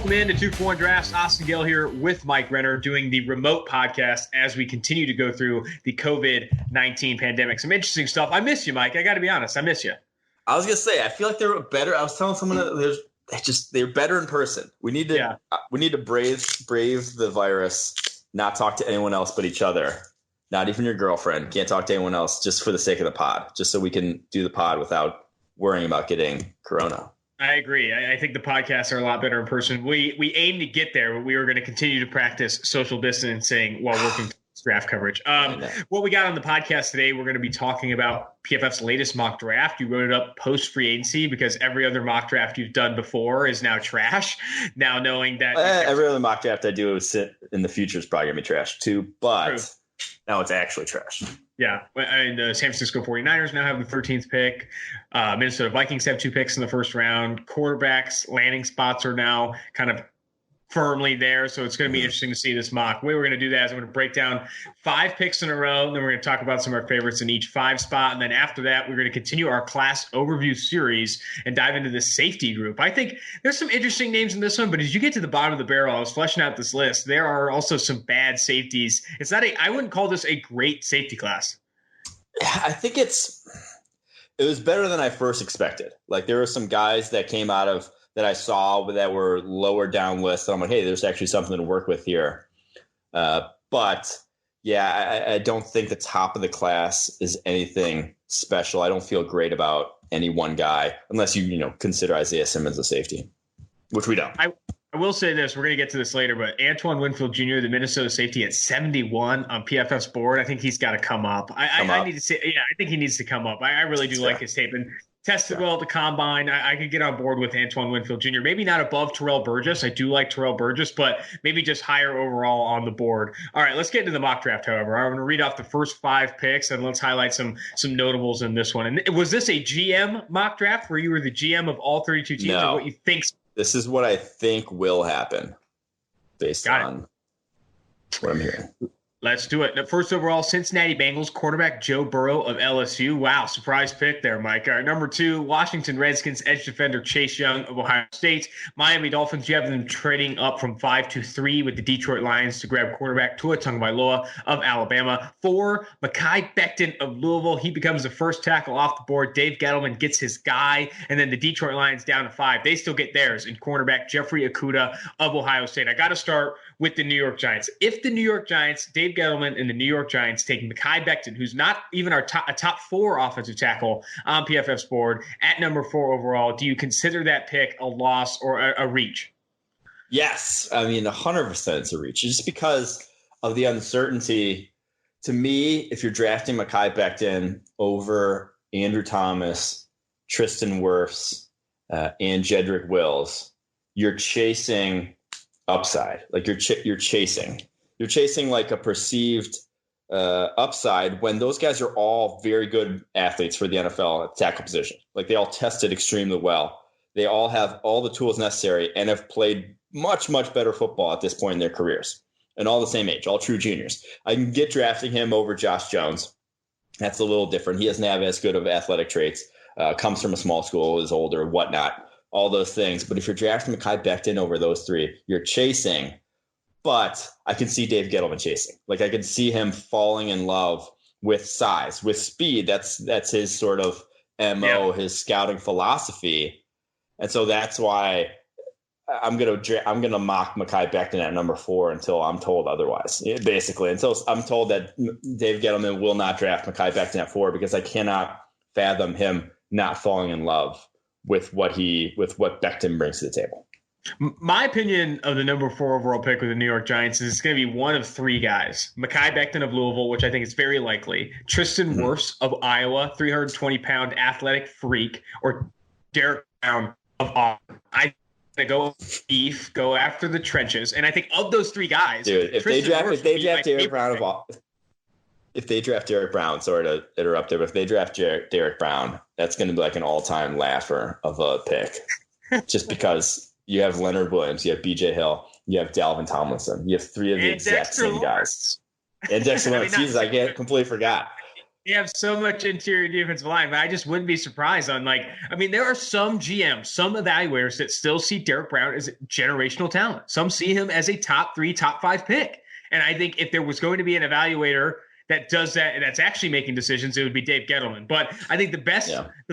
Welcome in to 2-for-1 Drafts. Austin Gayle here with Mike Renner doing the remote podcast as we continue to go through the COVID-19 pandemic. Some interesting stuff. I miss you, Mike. I got to be honest. I miss you. I was going to say, I feel like they're better. I was telling someone that they're better in person. We need to brave the virus, not talk to anyone else but each other. Not even your girlfriend. Can't talk to anyone else just for the sake of the pod, just so we can do the pod without worrying about getting corona. I agree. I think the podcasts are a lot better in person. We aim to get there, but we are going to continue to practice social distancing while working draft coverage. What we got on the podcast today, we're going to be talking about PFF's latest mock draft. You wrote it up post free agency because every other mock draft you've done before is now trash. Now knowing that every other mock draft I do in the future is probably going to be trash too, but true. Now it's actually trash. Yeah, and the San Francisco 49ers now have the 13th pick. Minnesota Vikings have 2 picks in the first round. Quarterbacks landing spots are now kind of firmly there, so it's going to be interesting to see this mock. The way we're going to do that is I'm going to break down 5 picks in a row, and then we're going to talk about some of our favorites in each 5 spot, and then after that, we're going to continue our class overview series and dive into the safety group. I think there's some interesting names in this one, but as you get to the bottom of the barrel, I was fleshing out this list, there are also some bad safeties. I wouldn't call this a great safety class. I think it was better than I first expected. Like, there were some guys that came out of that I saw that were lower down lists. I'm like, hey, there's actually something to work with here. But yeah, I don't think the top of the class is anything special. I don't feel great about any one guy unless you consider Isaiah Simmons a safety, which we don't. I will say this, we're going to get to this later, but Antoine Winfield Jr., the Minnesota safety at 71 on PFF's board, I think he's got to come up. I need to say, I think he needs to come up. I really do like his tape and tested well at the combine. I could get on board with Antoine Winfield Jr. Maybe not above Terrell Burgess. I do like Terrell Burgess, but maybe just higher overall on the board. All right, let's get into the mock draft, however. I'm going to read off the first 5 picks, and let's highlight some notables in this one. And was this a GM mock draft where you were the GM of all 32 teams? No. Or what you think? This is what I think will happen based on what I'm hearing. Let's do it. The first overall, Cincinnati Bengals quarterback Joe Burrow of LSU. Wow, surprise pick there, Mike. All right, number 2, Washington Redskins edge defender Chase Young of Ohio State. Miami Dolphins, you have them trading up from 5 to 3 with the Detroit Lions to grab quarterback Tua Tagovailoa of Alabama. 4, Mekhi Becton of Louisville. He becomes the first tackle off the board. Dave Gettleman gets his guy, and then the Detroit Lions down to 5. They still get theirs in cornerback Jeffrey Okudah of Ohio State. I got to start with the New York Giants. If the New York Giants, Dave Gettleman and the New York Giants take Mekhi Becton, who's not even a top 4 offensive tackle on PFF's board, at number 4 overall, do you consider that pick a loss or a reach? Yes. I mean, 100% it's a reach. Just because of the uncertainty. To me, if you're drafting Mekhi Becton over Andrew Thomas, Tristan Wirfs, and Jedrick Wills, you're chasing upside. Like you're chasing like a perceived upside when those guys are all very good athletes for the NFL at tackle position. Like they all tested extremely well. They all have all the tools necessary and have played much, much better football at this point in their careers, and all the same age, all true juniors. I can get drafting him over Josh Jones. That's a little different. He doesn't have as good of athletic traits, comes from a small school, is older, whatnot, all those things. But if you're drafting Mekhi Becton over those 3, you're chasing. But I can see Dave Gettleman chasing. Like I can see him falling in love with size, with speed. That's his sort of MO, his scouting philosophy. And so that's why I'm gonna mock Mekhi Becton at number 4 until I'm told otherwise. Basically, until I'm told that Dave Gettleman will not draft Mekhi Becton at 4, because I cannot fathom him not falling in love with what Becton brings to the table. My opinion of the number 4 overall pick with the New York Giants is it's going to be one of 3 guys. Mekhi Becton of Louisville, which I think is very likely. Tristan Wirfs of Iowa, 320-pound athletic freak. Or Derek Brown of Auburn. I think go beef, go after the trenches. And I think of those 3 guys, dude, if they draft Derek Brown, sorry to interrupt there, but if they draft Derek Brown, that's going to be like an all-time laugher of a pick. Just because you have Leonard Williams, you have BJ Hill, you have Dalvin Tomlinson. You have 3 of the exact same guys. And Dexter Lawrence. Jesus, I completely forgot. You have so much interior defensive line, but I just wouldn't be surprised on there are some GMs, some evaluators that still see Derek Brown as generational talent. Some see him as a top 3, top 5 pick. And I think if there was going to be an evaluator that does that and that's actually making decisions, it would be Dave Gettleman. But I think the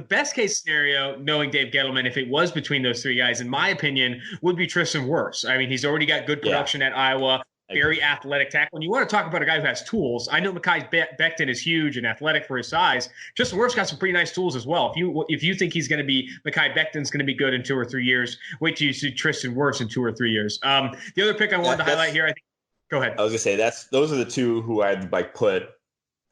best case scenario, knowing Dave Gettleman, if it was between those 3 guys, in my opinion, would be Tristan Wirfs. I mean, he's already got good production at Iowa. Very athletic tackle. And you want to talk about a guy who has tools. I know Mekhi Becton is huge and athletic for his size. Justin Wirfs got some pretty nice tools as well. If you think he's going to be Mekhi Becton's going to be good in 2 or 3 years, wait till you see Tristan Wirfs in 2 or 3 years. The other pick I wanted to highlight here, I think. Go ahead. I was going to say those are the 2 who I'd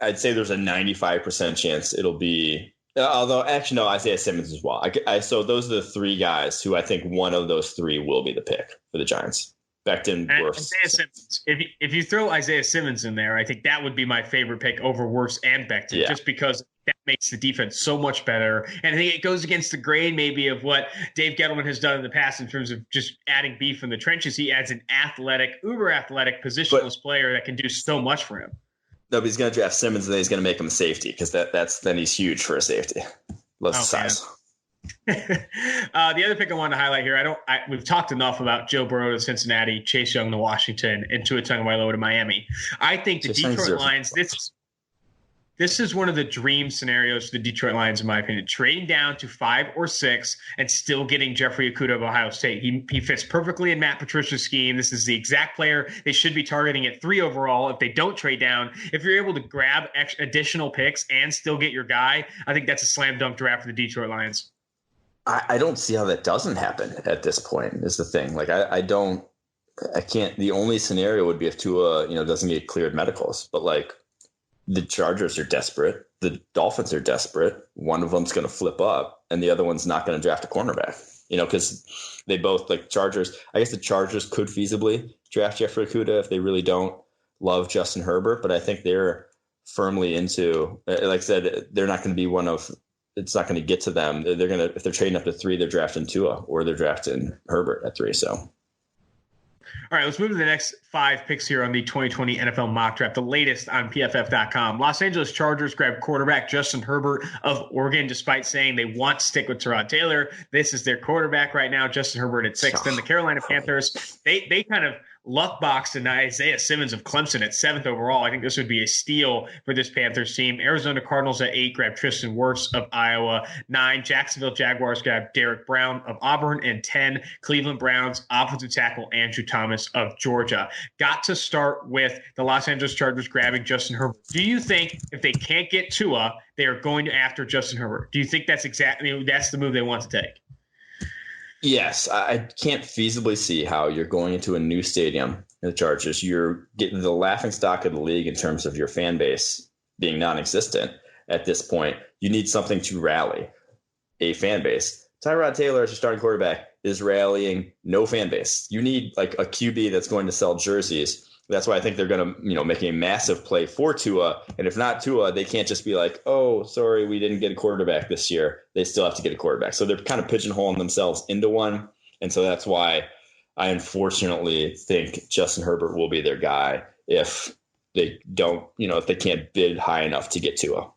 I'd say there's a 95% chance it'll be. Although actually no, Isaiah Simmons as well. So those are the 3 guys who I think one of those 3 will be the pick for the Giants. Becton, Wirfs. Isaiah Simmons. If you throw Isaiah Simmons in there, I think that would be my favorite pick over Wirfs and Becton, just because that makes the defense so much better. And I think it goes against the grain maybe of what Dave Gettleman has done in the past in terms of just adding beef in the trenches. He adds an uber athletic, positionless player that can do so much for him. No, but he's going to draft Simmons and then he's going to make him a safety because then he's huge for a safety. Loves the size. The other pick I wanted to highlight here, we've talked enough about Joe Burrow to Cincinnati, Chase Young to Washington, and Tua Tagovailoa to Miami. I think the Detroit Lions, this is one of the dream scenarios for the Detroit Lions, in my opinion. Trading down to 5 or 6 and still getting Jeffrey Okudah of Ohio State. He fits perfectly in Matt Patricia's scheme. This is the exact player they should be targeting at 3 overall if they don't trade down. If you're able to grab additional picks and still get your guy, I think that's a slam dunk draft for the Detroit Lions. I don't see how that doesn't happen at this point is the thing. Like, I can't. The only scenario would be if Tua, doesn't get cleared medicals. But like, the Chargers are desperate. The Dolphins are desperate. One of them's going to flip up, and the other one's not going to draft a cornerback. Because they both Chargers. I guess the Chargers could feasibly draft Jeffrey Okudah if they really don't love Justin Herbert. But I think they're firmly into. Like I said, they're not going to be one of. It's not going to get to them. They're going to, if they're trading up to 3, they're drafting Tua or they're drafting Herbert at 3. So, all right, let's move to the next 5 picks here on the 2020 NFL mock draft, the latest on PFF.com. Los Angeles Chargers grabbed quarterback Justin Herbert of Oregon, despite saying they want to stick with Tyrod Taylor. This is their quarterback right now, Justin Herbert at 6. Then the Carolina Panthers, they kind of luck boxed and Isaiah Simmons of Clemson at 7th overall. I think this would be a steal for this Panthers team. Arizona Cardinals at 8 grabbed Tristan Wirfs of Iowa. 9, Jacksonville Jaguars grabbed Derek Brown of Auburn. And 10, Cleveland Browns offensive tackle Andrew Thomas of Georgia. Got to start with the Los Angeles Chargers grabbing Justin Herbert. Do you think if they can't get Tua, they are going after Justin Herbert? Do you think that's that's the move they want to take? Yes, I can't feasibly see how you're going into a new stadium in the Chargers. You're getting the laughingstock of the league in terms of your fan base being non-existent at this point. You need something to rally a fan base. Tyrod Taylor as your starting quarterback is rallying no fan base. You need like a QB that's going to sell jerseys. That's why I think they're going to, make a massive play for Tua. And if not Tua, they can't just be like, oh, sorry, we didn't get a quarterback this year. They still have to get a quarterback. So they're kind of pigeonholing themselves into one. And so that's why I unfortunately think Justin Herbert will be their guy if they don't, if they can't bid high enough to get Tua.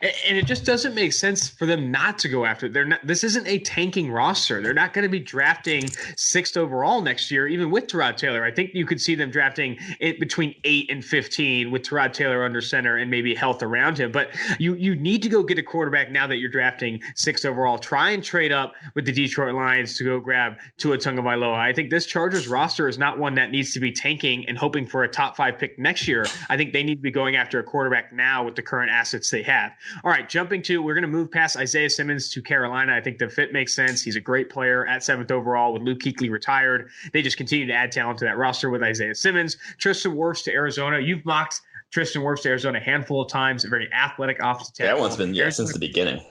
And it just doesn't make sense for them not to go after it. This isn't a tanking roster. They're not going to be drafting 6th overall next year, even with Tyrod Taylor. I think you could see them drafting it between 8 and 15 with Tyrod Taylor under center and maybe health around him. But you need to go get a quarterback now that you're drafting 6th overall. Try and trade up with the Detroit Lions to go grab Tua Tagovailoa. I think this Chargers roster is not one that needs to be tanking and hoping for a top 5 pick next year. I think they need to be going after a quarterback now with the current assets they have. All right, we're going to move past Isaiah Simmons to Carolina. I think the fit makes sense. He's a great player at 7th overall with Luke Kuechly retired. They just continue to add talent to that roster with Isaiah Simmons. Tristan Wirfs to Arizona. You've mocked Tristan Wirfs to Arizona a handful of times, a very athletic offensive tackle. That one's been, since the beginning.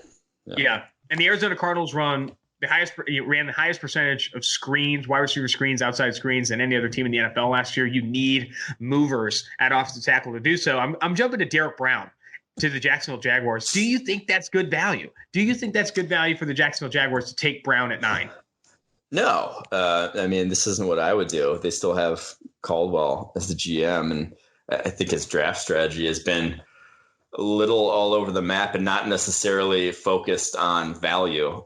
Yeah. And the Arizona Cardinals ran the highest percentage of screens, wide receiver screens, outside screens than any other team in the NFL last year. You need movers at offensive tackle to do so. I'm jumping to Derek Brown to the Jacksonville Jaguars. Do you think that's good value? Do you think that's good value for the Jacksonville Jaguars to take Brown at 9? No. This isn't what I would do. They still have Caldwell as the GM, and I think his draft strategy has been a little all over the map and not necessarily focused on value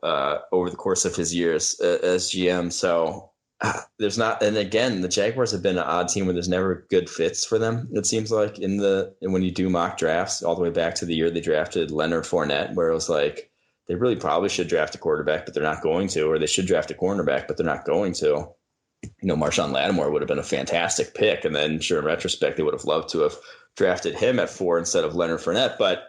over the course of his years as GM. So there's not, and again, the Jaguars have been an odd team where there's never good fits for them. It seems like when you do mock drafts all the way back to the year they drafted Leonard Fournette, where it was like, they really probably should draft a quarterback, but they're not going to, or they should draft a cornerback, but they're not going to. Marshawn Lattimore would have been a fantastic pick. And then sure, in retrospect, they would have loved to have drafted him at 4 instead of Leonard Fournette. But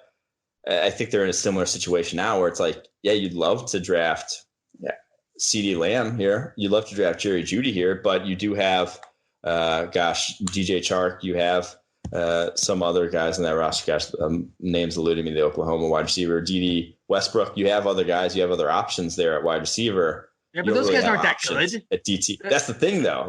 I think they're in a similar situation now where it's like, yeah, you'd love to draft CeeDee Lamb here. You'd love to draft Jerry Jeudy here, but you do have, DJ Chark. You have some other guys in that roster. Names eluding me, the Oklahoma wide receiver, D.D. Westbrook. You have other guys. You have other options there at wide receiver. Yeah, but those guys aren't that good at DT. That's the thing, though.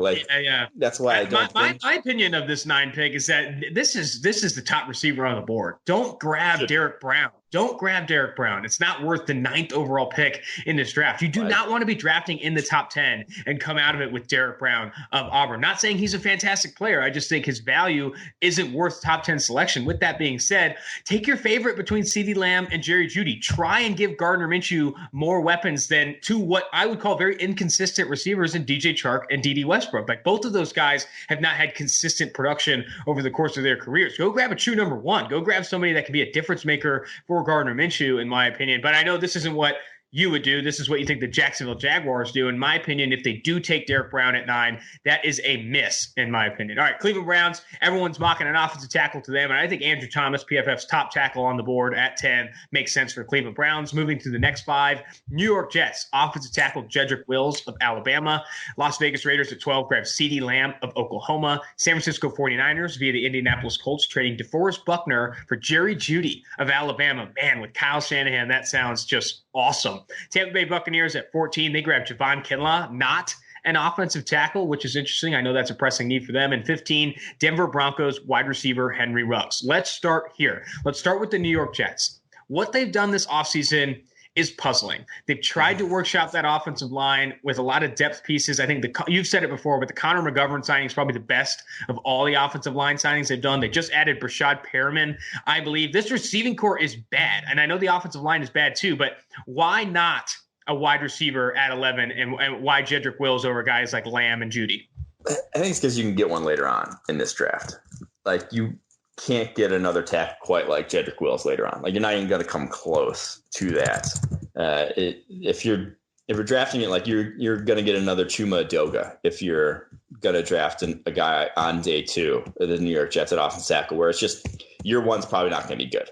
That's why I don't think. My opinion of this 9 pick is that this is the top receiver on the board. Don't grab Derek Brown. Don't grab Derek Brown. It's not worth the 9th overall pick in this draft. You do not want to be drafting in the top 10 and come out of it with Derek Brown of Auburn. Not saying he's a fantastic player. I just think his value isn't worth top 10 selection. With that being said, take your favorite between CeeDee Lamb and Jerry Jeudy. Try and give Gardner Minshew more weapons than two what I would call very inconsistent receivers in DJ Chark and D.D. Westbrook. Like, both of those guys have not had consistent production over the course of their careers. Go grab a true number 1. Go grab somebody that can be a difference maker for Gardner Minshew, in my opinion. But I know this isn't what you would do. This is what you think the Jacksonville Jaguars do. In my opinion, if they do take Derek Brown at 9, that is a miss, in my opinion. All right, Cleveland Browns, everyone's mocking an offensive tackle to them, and I think Andrew Thomas, PFF's top tackle on the board at 10, makes sense for Cleveland Browns. Moving to the next 5, New York Jets, offensive tackle Jedrick Wills of Alabama. Las Vegas Raiders at 12 grab CeeDee Lamb of Oklahoma. San Francisco 49ers via the Indianapolis Colts trading DeForest Buckner for Jerry Jeudy of Alabama. Man, with Kyle Shanahan, that sounds just awesome. Tampa Bay Buccaneers at 14, they grab Javon Kinloch, not an offensive tackle, which is interesting. I know that's a pressing need for them. And 15, Denver Broncos wide receiver Henry Ruggs. Let's start here. Let's start with the New York Jets. What they've done this offseason is puzzling. They've tried to workshop that offensive line with a lot of depth pieces. I think you've said it before, but the Connor McGovern signing is probably the best of all the offensive line signings they've done. They just added Brashad Perriman, I believe. This receiving core is bad, and I know the offensive line is bad too, but why not a wide receiver at 11, and why Jedrick Wills over guys like Lamb and Jeudy? I think it's because you can get one later on in this draft. Like, you can't get another tackle quite like Jedrick Wills later on. Like, you're not even going to come close to that. If you're drafting it, like, you're going to get another Chuma Edoga if you're going to draft a guy on day 2 of the New York Jets at offensive tackle, where it's just year 1's probably not going to be good.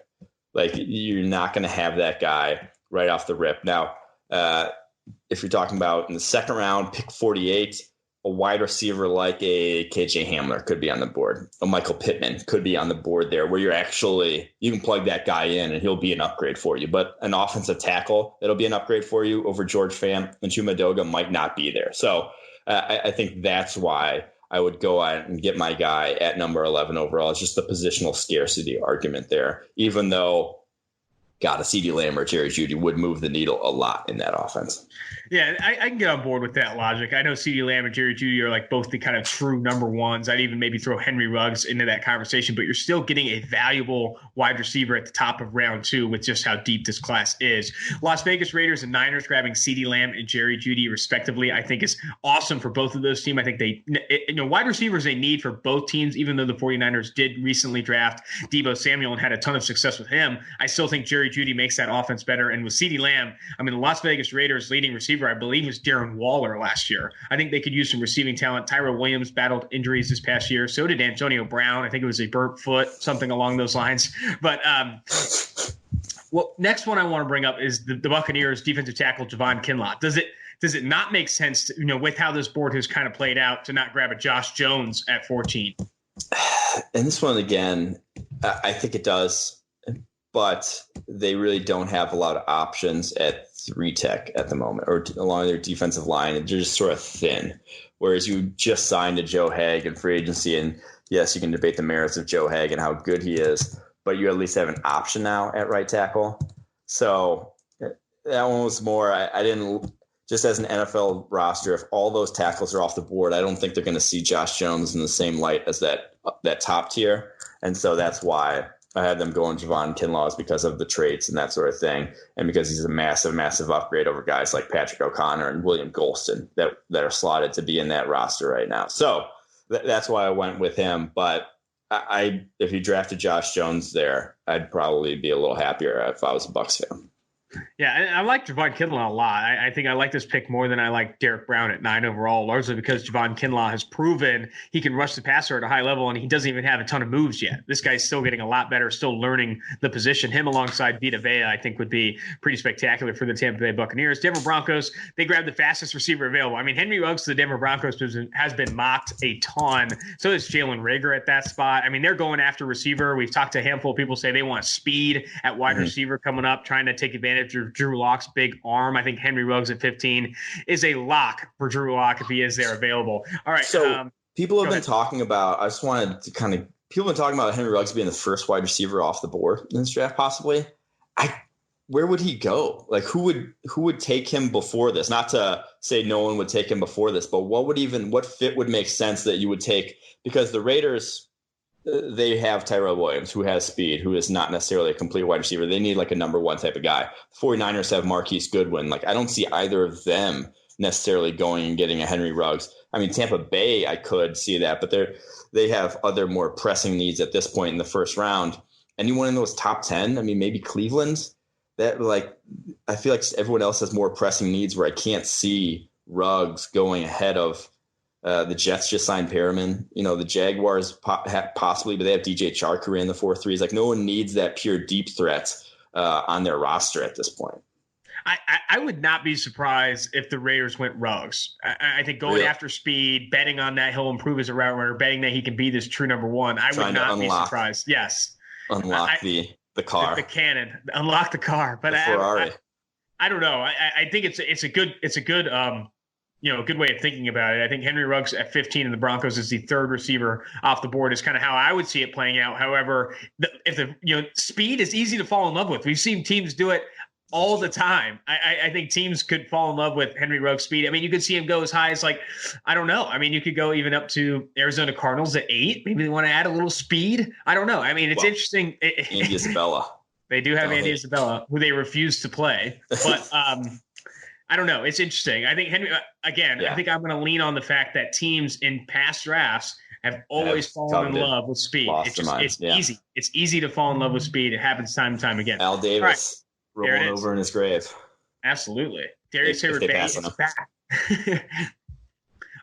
Like, you're not going to have that guy right off the rip. Now, if you're talking about in the second round, pick 48, a wide receiver like a KJ Hamler could be on the board. A Michael Pittman could be on the board there, where you can plug that guy in and he'll be an upgrade for you. But an offensive tackle, it'll be an upgrade for you over George Fant, and Chuma Edoga might not be there. So I think that's why I would go out and get my guy at number 11 overall. It's just the positional scarcity argument there, even though a CeeDee Lamb or Jerry Jeudy would move the needle a lot in that offense. Yeah, I can get on board with that logic. I know CeeDee Lamb and Jerry Jeudy are like both the kind of true number 1s. I'd even maybe throw Henry Ruggs into that conversation, but you're still getting a valuable wide receiver at the top of round 2 with just how deep this class is. Las Vegas Raiders and Niners grabbing CeeDee Lamb and Jerry Jeudy respectively, I think is awesome for both of those teams. I think wide receivers they need for both teams, even though the 49ers did recently draft Deebo Samuel and had a ton of success with him. I still think Jerry Jeudy makes that offense better. And with CeeDee Lamb, I mean, the Las Vegas Raiders leading receiver, I believe, was Darren Waller last year. I think they could use some receiving talent. Tyrell Williams battled injuries this past year. So did Antonio Brown. I think it was a burnt foot, something along those lines. But well, next one I want to bring up is the Buccaneers defensive tackle Javon Kinloch. Does it not make sense to, with how this board has kind of played out, to not grab a Josh Jones at 14? And this one, again, I think it does, but they really don't have a lot of options at 3 tech at the moment, or along their defensive line. They're just sort of thin. Whereas you just signed a Joe Haeg in free agency, and yes, you can debate the merits of Joe Haeg and how good he is, but you at least have an option now at right tackle. So that one was more, I didn't, just as an NFL roster, if all those tackles are off the board, I don't think they're going to see Josh Jones in the same light as that top tier. And so that's why I had them going Javon Kinloch because of the traits and that sort of thing, and because he's a massive, massive upgrade over guys like Patrick O'Connor and William Golston that are slotted to be in that roster right now. So that's why I went with him. But if you drafted Josh Jones there, I'd probably be a little happier if I was a Bucs fan. Yeah, I like Javon Kinloch a lot. I think I like this pick more than I like Derek Brown at 9 overall, largely because Javon Kinloch has proven he can rush the passer at a high level, and he doesn't even have a ton of moves yet. This guy's still getting a lot better, still learning the position. Him alongside Vita Vea, I think, would be pretty spectacular for the Tampa Bay Buccaneers. Denver Broncos, they grabbed the fastest receiver available. I mean, Henry Ruggs to the Denver Broncos has been mocked a ton. So is Jalen Reagor at that spot. I mean, they're going after receiver. We've talked to a handful of people say they want speed at wide receiver coming up, trying to take advantage of Drew Lock's big arm. I think Henry Ruggs at 15 is a lock for Drew Lock if he is there available. All right. So people have been talking about, I just wanted to people have been talking about Henry Ruggs being the first wide receiver off the board in this draft, possibly. Where would he go? Like, who would take him before this? Not to say no one would take him before this, but what fit would make sense that you would take? Because the Raiders, they have Tyrell Williams, who has speed, who is not necessarily a complete wide receiver. They need like a number one type of guy. 49ers have Marquise Goodwin. Like, I don't see either of them necessarily going and getting a Henry Ruggs. I mean, Tampa Bay, I could see that, but they have other more pressing needs at this point in the first round. Anyone in those top 10? I mean, maybe Cleveland. That, like, I feel like everyone else has more pressing needs where I can't see Ruggs going ahead of the Jets. Just signed Perriman. The Jaguars possibly, but they have DJ Chark who ran the 4.3s. Like, no one needs that pure deep threat on their roster at this point. I would not be surprised if the Raiders went Ruggs. I think going after speed, betting on that he'll improve as a route runner, betting that he can be this true number one. I would not be surprised. Yes. Unlock the car, the cannon, unlock the car. But the Ferrari. I don't know. I think it's a good good way of thinking about it. I think Henry Ruggs at 15 in the Broncos is the third receiver off the board is kind of how I would see it playing out. However, speed is easy to fall in love with. We've seen teams do it all the time. I think teams could fall in love with Henry Ruggs' speed. I mean, you could see him go as high as I don't know. I mean, you could go even up to Arizona Cardinals at 8. Maybe they want to add a little speed. I don't know. I mean, it's interesting. Andy Isabella. They do have Andy Isabella, who they refuse to play. But I don't know. It's interesting. I think Henry, I think I'm going to lean on the fact that teams in past drafts have always fallen in love with speed. It's easy. It's easy to fall in love with speed. It happens time and time again. Al Davis. Rolling over in his grave. Absolutely. Darius Herbert is back.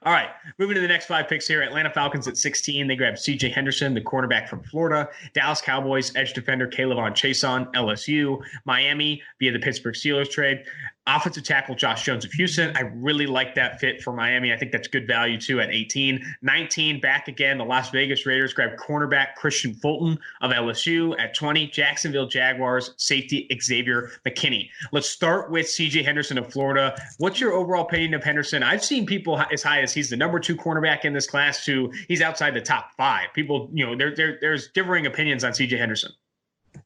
All right. Moving to the next 5 picks here. Atlanta Falcons at 16. They grabbed C.J. Henderson, the cornerback from Florida. Dallas Cowboys, edge defender Kayvon Chason, LSU. Miami via the Pittsburgh Steelers trade. Offensive tackle Josh Jones of Houston. I really like that fit for Miami. I think that's good value too at 18. 19, back again. The Las Vegas Raiders grabbed cornerback Christian Fulton of LSU. At 20, Jacksonville Jaguars safety Xavier McKinney. Let's start with C.J. Henderson of Florida. What's your overall opinion of Henderson? I've seen people as high as he's the number 2 cornerback in this class to he's outside the top 5. People, there's differing opinions on C.J. Henderson.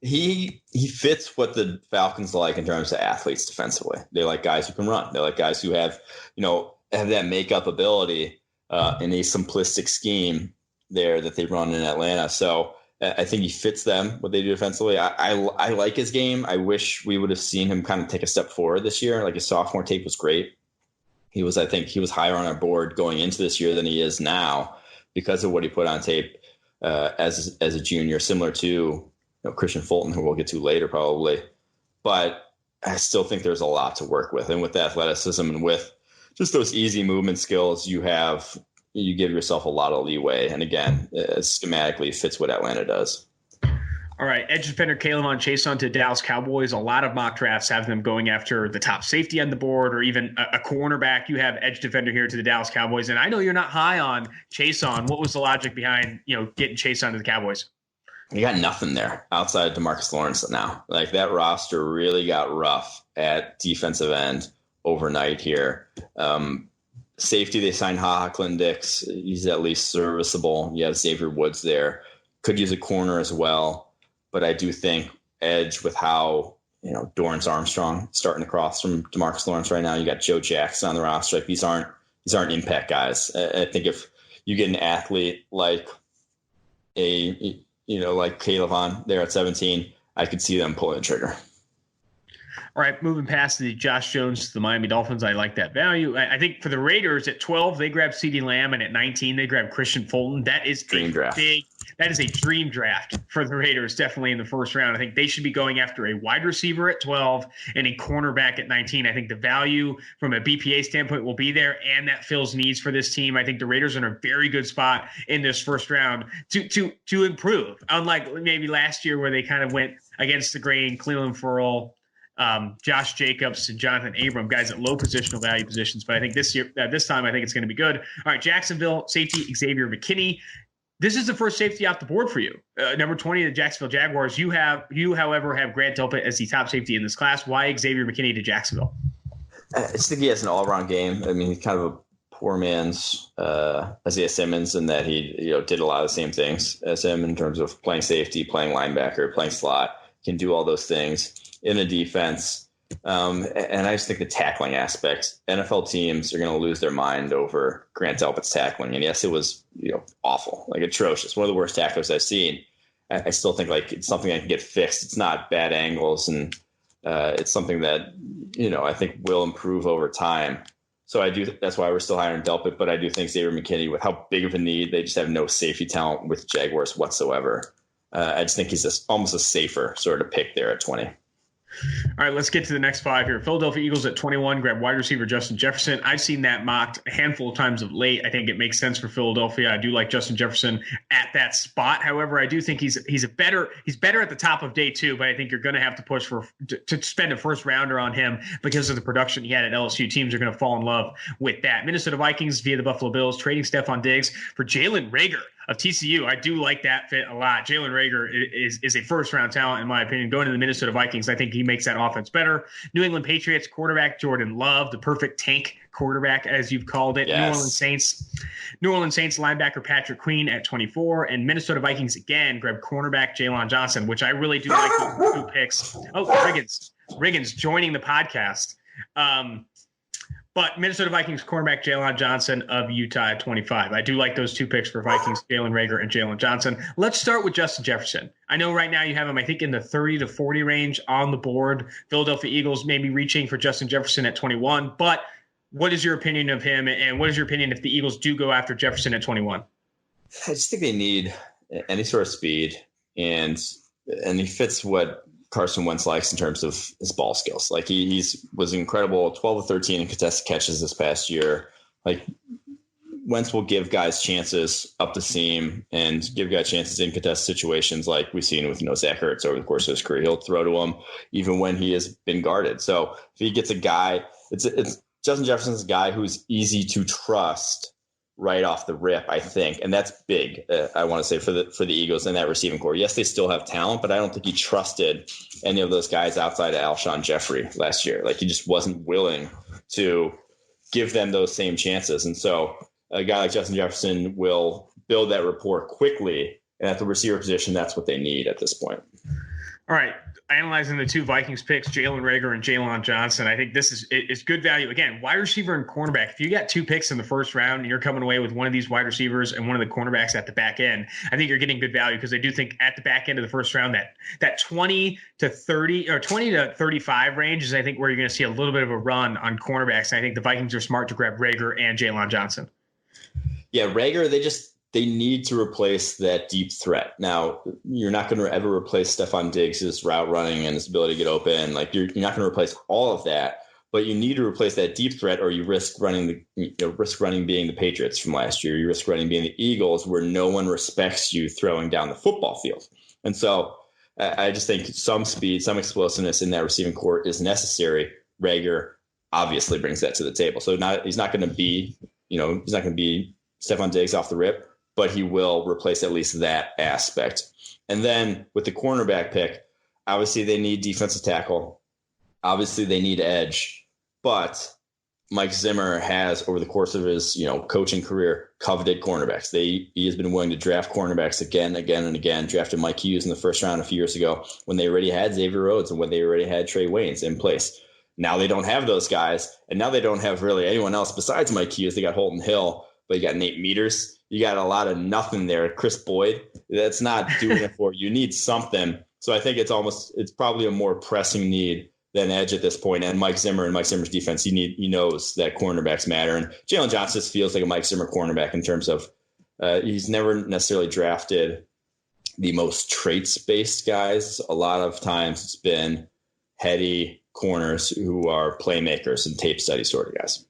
He fits what the Falcons like in terms of athletes defensively. They like guys who can run. They like guys who have that makeup ability in a simplistic scheme there that they run in Atlanta. So I think he fits them, what they do defensively. I like his game. I wish we would have seen him kind of take a step forward this year. Like, his sophomore tape was great. I think he was higher on our board going into this year than he is now because of what he put on tape as a junior, similar to Christian Fulton, who we'll get to later probably. But I still think there's a lot to work with. And with the athleticism and with just those easy movement skills you give yourself a lot of leeway. And again, schematically fits what Atlanta does. All right, edge defender Kayvon Chason to Dallas Cowboys. A lot of mock drafts have them going after the top safety on the board or even a cornerback. You have edge defender here to the Dallas Cowboys. And I know you're not high on Chason. What was the logic behind getting Chason to the Cowboys? You got nothing there outside of DeMarcus Lawrence now. Like, that roster really got rough at defensive end overnight here. Safety, they signed Ha Clinton-Dix. He's at least serviceable. You have Xavier Woods there. Could use a corner as well. But I do think edge with how, Dorrance Armstrong starting to cross from DeMarcus Lawrence right now. You got Joe Jackson on the roster. Like, these aren't impact guys. I think if you get an athlete like a like Kayvon there at 17, I could see them pulling the trigger. All right, moving past the Josh Jones to the Miami Dolphins, I like that value. I think for the Raiders at 12, they grab CeeDee Lamb, and at 19, they grab Christian Fulton. That is that is a dream draft for the Raiders, definitely in the first round. I think they should be going after a wide receiver at 12 and a cornerback at 19. I think the value from a BPA standpoint will be there, and that fills needs for this team. I think the Raiders are in a very good spot in this first round to improve, unlike maybe last year where they kind of went against the grain. Cleveland Ferrell, Josh Jacobs, and Jonathan Abram, guys at low positional value positions. But I think this time, I think it's going to be good. All right, Jacksonville safety Xavier McKinney. This is the first safety off the board for you. Number 20, the Jacksonville Jaguars. You, however, have Grant Delpit as the top safety in this class. Why Xavier McKinney to Jacksonville? I just think he has an all-around game. I mean, he's kind of a poor man's Isaiah Simmons in that he did a lot of the same things as him in terms of playing safety, playing linebacker, playing slot. Can do all those things in a defense. And I just think the tackling aspect, NFL teams are going to lose their mind over Grant Delpit's tackling. And yes, it was awful, like atrocious, one of the worst tackles I've seen. I still think like it's something that can get fixed. It's not bad angles, and it's something that I think will improve over time. So I do. That's why we're still hiring Delpit. But I do think Xavier McKinney, with how big of a need, they just have no safety talent with Jaguars whatsoever. I just think he's almost a safer sort of pick there at 20. All right, let's get to the next five here. Philadelphia Eagles at 21, grab wide receiver Justin Jefferson. I've seen that mocked a handful of times of late. I think it makes sense for Philadelphia. I do like Justin Jefferson at that spot. However, I do think he's better at the top of day two, but I think you're going to have to push to spend a first rounder on him because of the production he had at LSU. Teams are going to fall in love with that. Minnesota Vikings via the Buffalo Bills trading Stephon Diggs for Jalen Reagor of TCU. I do like that fit a lot. Jalen Reagor is a first-round talent, in my opinion. Going to the Minnesota Vikings, I think he makes that offense better. New England Patriots quarterback Jordan Love, the perfect tank quarterback, as you've called it. Yes. New Orleans Saints linebacker Patrick Queen at 24. And Minnesota Vikings, again, grab cornerback Jalen Johnson, which I really do like those two picks. Oh, Riggins joining the podcast. But Minnesota Vikings cornerback Jalen Johnson of Utah at 25. I do like those two picks for Vikings, Jalen Reagor and Jalen Johnson. Let's start with Justin Jefferson. I know right now you have him, I think, in the 30 to 40 range on the board. Philadelphia Eagles may be reaching for Justin Jefferson at 21. But what is your opinion of him, and what is your opinion if the Eagles do go after Jefferson at 21? I just think they need any sort of speed, and he fits what Carson Wentz likes in terms of his ball skills. Like he was incredible, 12 of 13 in contested catches this past year. Like Wentz will give guys chances up the seam and give guys chances in contested situations, like we've seen with Zach Ertz over the course of his career. He'll throw to him even when he has been guarded. So if he gets a guy, it's Justin Jefferson's a guy who's easy to trust right off the rip, I think. And that's big, I want to say, for the Eagles and that receiving core. Yes, they still have talent, but I don't think he trusted any of those guys outside of Alshon Jeffrey last year. Like he just wasn't willing to give them those same chances. And so a guy like Justin Jefferson will build that rapport quickly. And at the receiver position, that's what they need at this point. All right. Analyzing the two Vikings picks, Jalen Reagor and Jalen Johnson, I think this is good value. Again, wide receiver and cornerback. If you got two picks in the first round and you're coming away with one of these wide receivers and one of the cornerbacks at the back end, I think you're getting good value because I do think at the back end of the first round that 20 to 30 or 20 to 35 range is, I think, where you're going to see a little bit of a run on cornerbacks. And I think the Vikings are smart to grab Reagor and Jalen Johnson. Yeah, Reagor, they need to replace that deep threat. Now, you're not going to ever replace Stephon Diggs' route running and his ability to get open. Like you're not going to replace all of that, but you need to replace that deep threat, or you risk running being the Patriots from last year. You risk running being the Eagles, where no one respects you throwing down the football field. And so I just think some speed, some explosiveness in that receiving core is necessary. Reagor obviously brings that to the table. So he's not going to be Stephon Diggs off the rip, but he will replace at least that aspect. And then with the cornerback pick, obviously they need defensive tackle. Obviously they need edge. But Mike Zimmer has, over the course of his coaching career, coveted cornerbacks. He has been willing to draft cornerbacks again and again. Drafted Mike Hughes in the first round a few years ago when they already had Xavier Rhodes and when they already had Trey Waynes in place. Now they don't have those guys, and now they don't have really anyone else besides Mike Hughes. They got Holton Hill, but you got Nate Meters. You got a lot of nothing there. Chris Boyd, That's not doing it for you. You need something. So I think it's probably a more pressing need than edge at this point. And Mike Zimmer's defense, he knows that cornerbacks matter. And Jalen Johnson just feels like a Mike Zimmer cornerback in terms of he's never necessarily drafted the most traits-based guys. A lot of times it's been heady corners who are playmakers and tape study sort of guys.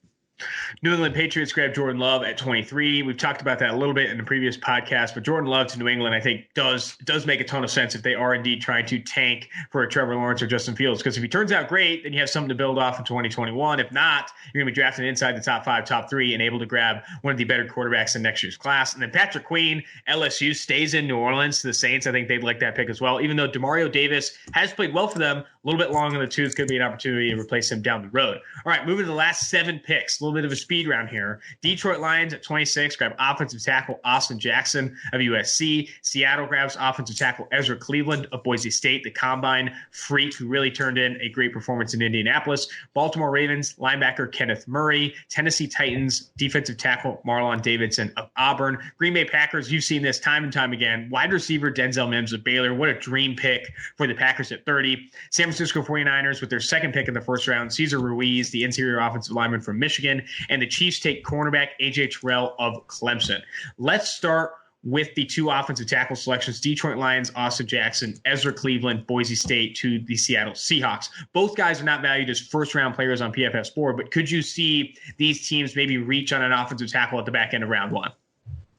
New England Patriots grabbed Jordan Love at 23. We've talked about that a little bit in the previous podcast, but Jordan Love to New England, I think, does make a ton of sense if they are indeed trying to tank for a Trevor Lawrence or Justin Fields. Because if he turns out great, then you have something to build off in 2021. If not, you're going to be drafting inside the top 5, top 3, and able to grab one of the better quarterbacks in next year's class. And then Patrick Queen, LSU, stays in New Orleans to the Saints. I think they'd like that pick as well, even though Demario Davis has played well for them. A little bit long in the tooth, could be an opportunity to replace him down the road. All right, moving to the last 7 picks, a little bit of a speed round here. Detroit Lions at 26 grab offensive tackle Austin Jackson of USC. Seattle grabs offensive tackle Ezra Cleveland of Boise State, the combine freak who really turned in a great performance in Indianapolis. Baltimore Ravens linebacker Kenneth Murray. Tennessee Titans defensive tackle Marlon Davidson of Auburn. Green Bay Packers, you've seen this time and time again. Wide receiver Denzel Mims of Baylor. What a dream pick for the Packers at 30. San Francisco 49ers with their second pick in the first round, Cesar Ruiz, the interior offensive lineman from Michigan, and the Chiefs take cornerback A.J. Terrell of Clemson. Let's start with the 2 offensive tackle selections, Detroit Lions, Austin Jackson, Ezra Cleveland, Boise State to the Seattle Seahawks. Both guys are not valued as first-round players on PFF's board, but could you see these teams maybe reach on an offensive tackle at the back end of round 1?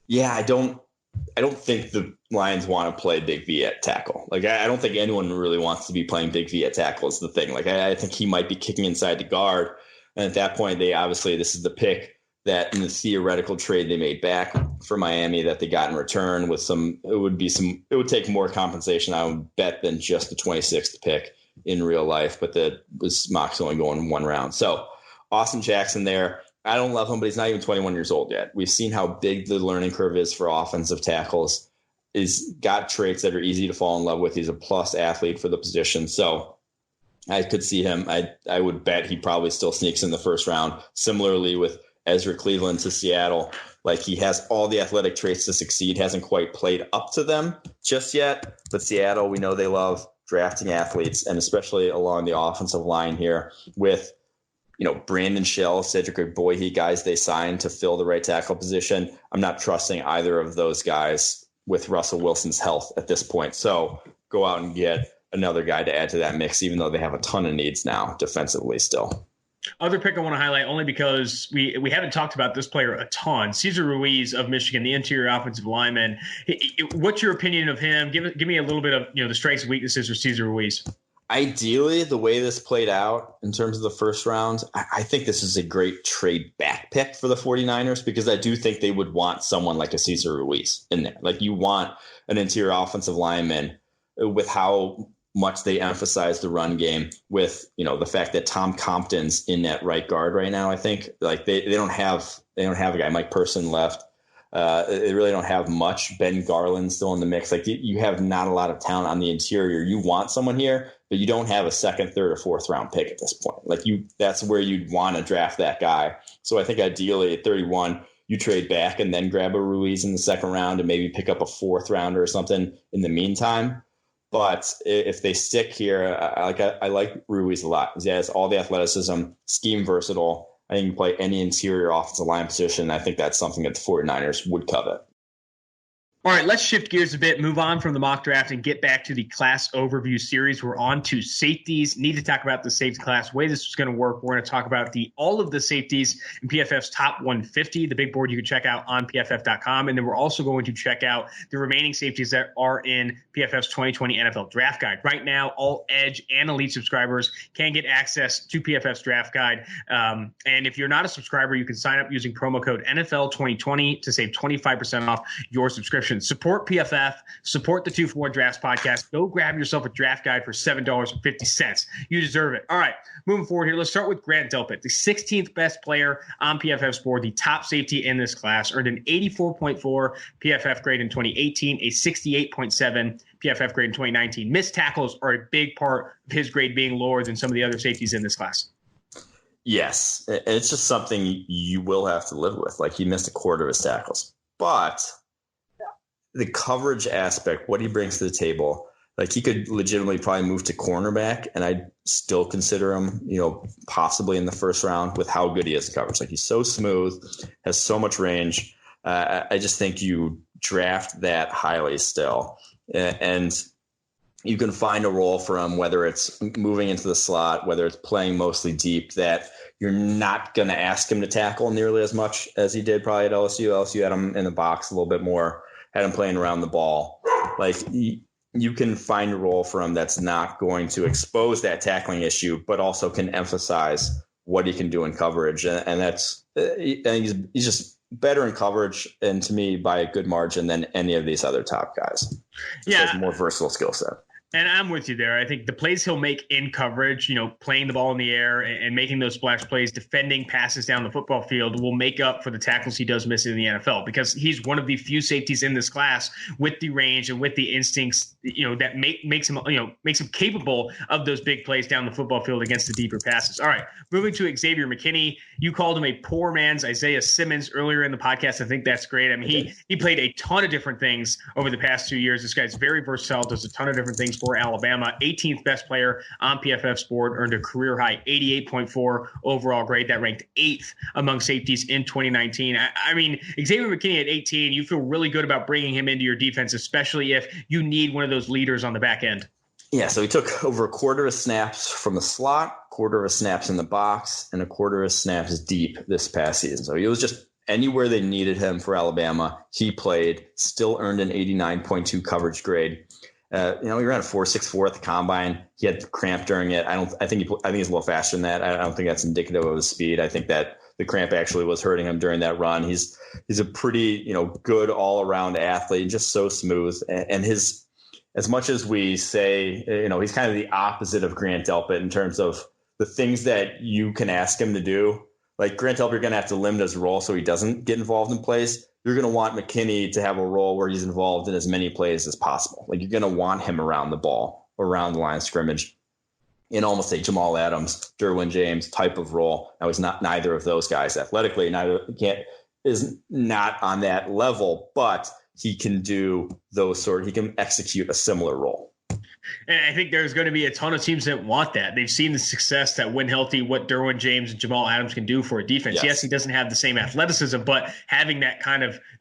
Yeah, I don't think the Lions want to play Big V at tackle. Like, I don't think anyone really wants to be playing Big V at tackle is the thing. Like, I think he might be kicking inside the guard. And at that point, this is the pick that in the theoretical trade they made back for Miami that they got in return with it would take more compensation, I would bet, than just the 26th pick in real life, but that was Mox only going 1 round. So Austin Jackson there, I don't love him, but he's not even 21 years old yet. We've seen how big the learning curve is for offensive tackles. He's got traits that are easy to fall in love with. He's a plus athlete for the position. So I could see him. I would bet he probably still sneaks in the first round. Similarly with Ezra Cleveland to Seattle, like, he has all the athletic traits to succeed, hasn't quite played up to them just yet. But Seattle, we know they love drafting athletes, and especially along the offensive line here with, Brandon Shell, Cedric Ogbuehi, guys they signed to fill the right tackle position. I'm not trusting either of those guys with Russell Wilson's health at this point. So go out and get another guy to add to that mix, even though they have a ton of needs now defensively still. Other pick I want to highlight only because we haven't talked about this player a ton. Cesar Ruiz of Michigan, the interior offensive lineman. What's your opinion of him? Give me a little bit of the strengths and weaknesses for Cesar Ruiz. Ideally, the way this played out in terms of the first round, I think this is a great trade back pick for the 49ers, because I do think they would want someone like a Cesar Ruiz in there. Like, you want an interior offensive lineman with how much they emphasize the run game, with the fact that Tom Compton's in that right guard right now. I think like they don't have a guy. Mike Person left. They really don't have much. Ben Garland still in the mix. Like, you have not a lot of talent on the interior. You want someone here, but you don't have a second, third, or fourth round pick at this point. Like, that's where you'd want to draft that guy. So I think ideally at 31, you trade back and then grab a Ruiz in the second round and maybe pick up a 4th rounder or something in the meantime. But if they stick here, I like Ruiz a lot. He has all the athleticism, scheme versatile. I think he can play any interior offensive line position. I think that's something that the 49ers would covet. All right, let's shift gears a bit, move on from the mock draft, and get back to the class overview series. We're on to safeties. Need to talk about the safety class. The way this is going to work, we're going to talk about all of the safeties in PFF's top 150, the big board you can check out on PFF.com. And then we're also going to check out the remaining safeties that are in PFF's 2020 NFL Draft Guide. Right now, all Edge and Elite subscribers can get access to PFF's Draft Guide. And if you're not a subscriber, you can sign up using promo code NFL2020 to save 25% off your subscription. Support PFF, support the 2-for-1 Drafts podcast. Go grab yourself a draft guide for $7.50. You deserve it. All right, moving forward here, let's start with Grant Delpit, the 16th best player on PFF's board, the top safety in this class, earned an 84.4 PFF grade in 2018, a 68.7 PFF grade in 2019. Missed tackles are a big part of his grade being lower than some of the other safeties in this class. Yes, it's just something you will have to live with. Like, he missed a quarter of his tackles. But the coverage aspect, what he brings to the table, like he could legitimately probably move to cornerback, and I'd still consider him, possibly in the first round with how good he is in coverage. Like he's so smooth, has so much range. I just think you draft that highly still, and you can find a role for him, whether it's moving into the slot, whether it's playing mostly deep, that you're not going to ask him to tackle nearly as much as he did probably at LSU. LSU had him in the box a little bit more, had him playing around the ball. Like you can find a role for him that's not going to expose that tackling issue, but also can emphasize what he can do in coverage. And that's, I think he's just better in coverage, and to me by a good margin, than any of these other top guys. Just has a more versatile skill set. And I'm with you there. I think the plays he'll make in coverage, playing the ball in the air and making those splash plays, defending passes down the football field, will make up for the tackles he does miss in the NFL, because he's one of the few safeties in this class with the range and with the instincts, that makes him capable of those big plays down the football field against the deeper passes. All right, moving to Xavier McKinney. You called him a poor man's Isaiah Simmons earlier in the podcast. I think that's great. I mean, he played a ton of different things over the past 2 years. This guy's very versatile, does a ton of different things for Alabama. 18th best player on PFF's board, earned a career high 88.4 overall grade. That ranked 8th among safeties in 2019. I mean, Xavier McKinney at 18, you feel really good about bringing him into your defense, especially if you need one of those leaders on the back end. Yeah, so he took over a quarter of snaps from the slot, quarter of snaps in the box, and a quarter of snaps deep this past season. So he was just anywhere they needed him for Alabama, he played, still earned an 89.2 coverage grade. He ran a 4.64 at the combine. He had cramp during it. I think he's a little faster than that. I don't think that's indicative of his speed. I think that the cramp actually was hurting him during that run. He's a pretty, good all around athlete, just so smooth. And his, as much as we say, he's kind of the opposite of Grant Delpit in terms of the things that you can ask him to do. Like Grant Delpit, you're going to have to limit his role so he doesn't get involved in plays. You're going to want McKinney to have a role where he's involved in as many plays as possible. Like you're going to want him around the ball, around the line of scrimmage, in almost a Jamal Adams, Derwin James type of role. Now he's not neither of those guys athletically. Is not on that level, but he can do he can execute a similar role. And I think there's going to be a ton of teams that want that. They've seen the success that when healthy, what Derwin James and Jamal Adams can do for a defense. Yes, he doesn't have the same athleticism, but having that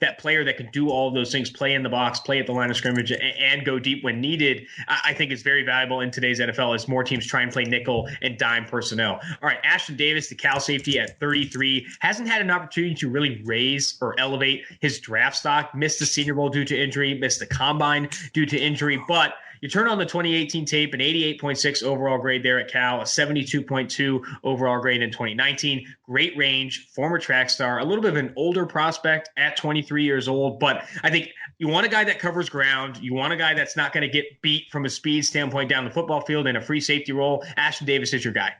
that player that can do all of those things, play in the box, play at the line of scrimmage, and go deep when needed, I think is very valuable in today's NFL as more teams try and play nickel and dime personnel. All right, Ashton Davis, the Cal safety at 33, hasn't had an opportunity to really raise or elevate his draft stock. Missed the Senior Bowl due to injury, missed the Combine due to injury, but you turn on the 2018 tape, an 88.6 overall grade there at Cal, a 72.2 overall grade in 2019. Great range, former track star, a little bit of an older prospect at 23 years old. But I think you want a guy that covers ground. You want a guy that's not going to get beat from a speed standpoint down the football field in a free safety role. Ashton Davis is your guy.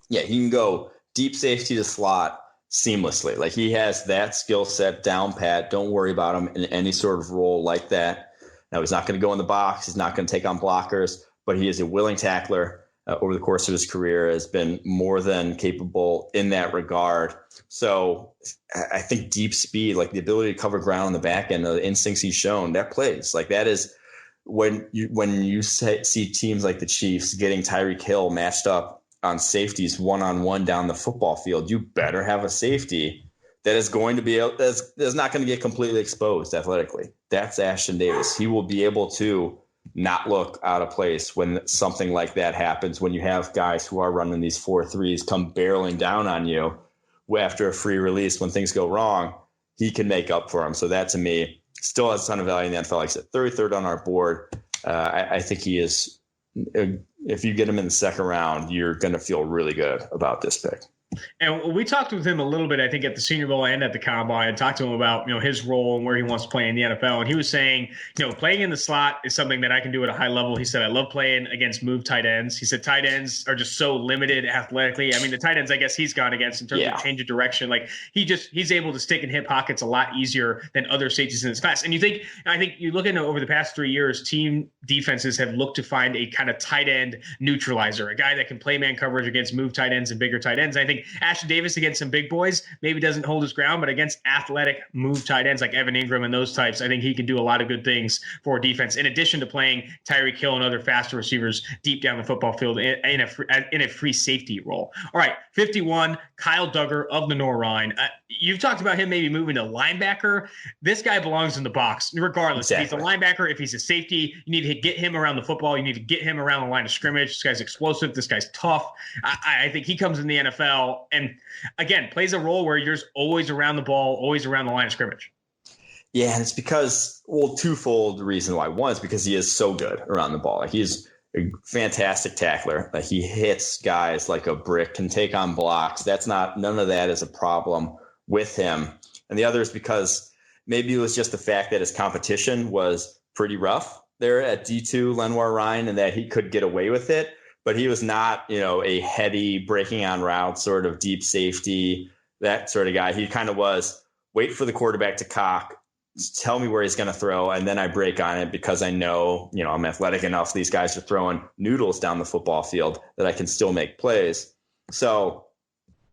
Yeah, he can go deep safety to slot seamlessly. Like he has that skill set down pat. Don't worry about him in any sort of role like that. Now, he's not going to go in the box. He's not going to take on blockers, but he is a willing tackler. Over the course of his career has been more than capable in that regard. So I think deep speed, like the ability to cover ground on the back end, the instincts he's shown, that plays. Like that is when you see teams like the Chiefs getting Tyreek Hill matched up on safeties one-on-one down the football field, you better have a safety that is going to be that's not going to get completely exposed athletically. That's Ashton Davis. He will be able to not look out of place when something like that happens, when you have guys who are running these 4.3s come barreling down on you after a free release. When things go wrong, he can make up for them. So that, to me, still has a ton of value in the NFL. Like I said, 33rd on our board. I think he is, if you get him in the second round, you're going to feel really good about this pick. And we talked with him a little bit, I think, at the Senior Bowl and at the Combine. Talked to him about, his role and where he wants to play in the NFL. And he was saying, playing in the slot is something that I can do at a high level. He said, I love playing against move tight ends. He said tight ends are just so limited athletically. I mean, the tight ends, I guess he's gone against in terms of change of direction. Like he's able to stick and hit pockets a lot easier than other safeties in this class. And I think you look at over the past 3 years, team defenses have looked to find a kind of tight end neutralizer, a guy that can play man coverage against move tight ends and bigger tight ends. I think Ashton Davis against some big boys maybe doesn't hold his ground, but against athletic move tight ends like Evan Ingram and those types, I think he can do a lot of good things for defense, in addition to playing Tyreek Hill and other faster receivers deep down the football field in a free safety role. All right, 51, Kyle Duggar of the Norrhine. You've talked about him maybe moving to linebacker. This guy belongs in the box, regardless. Exactly. If he's a linebacker, if he's a safety, you need to get him around the football. You need to get him around the line of scrimmage. This guy's explosive. This guy's tough. I think he comes in the NFL and, again, plays a role where you're always around the ball, always around the line of scrimmage. Yeah, and it's because, twofold reason why. One is because he is so good around the ball. Like, he's a fantastic tackler. Like, he hits guys like a brick, can take on blocks. None of that is a problem with him. And the other is because maybe it was just the fact that his competition was pretty rough there at D2 Lenoir Ryan, and that he could get away with it. But he was not, a heady breaking on route sort of deep safety, that sort of guy. He kind of was wait for the quarterback to cock, tell me where he's going to throw, and then I break on it because I know, I'm athletic enough. These guys are throwing noodles down the football field that I can still make plays. So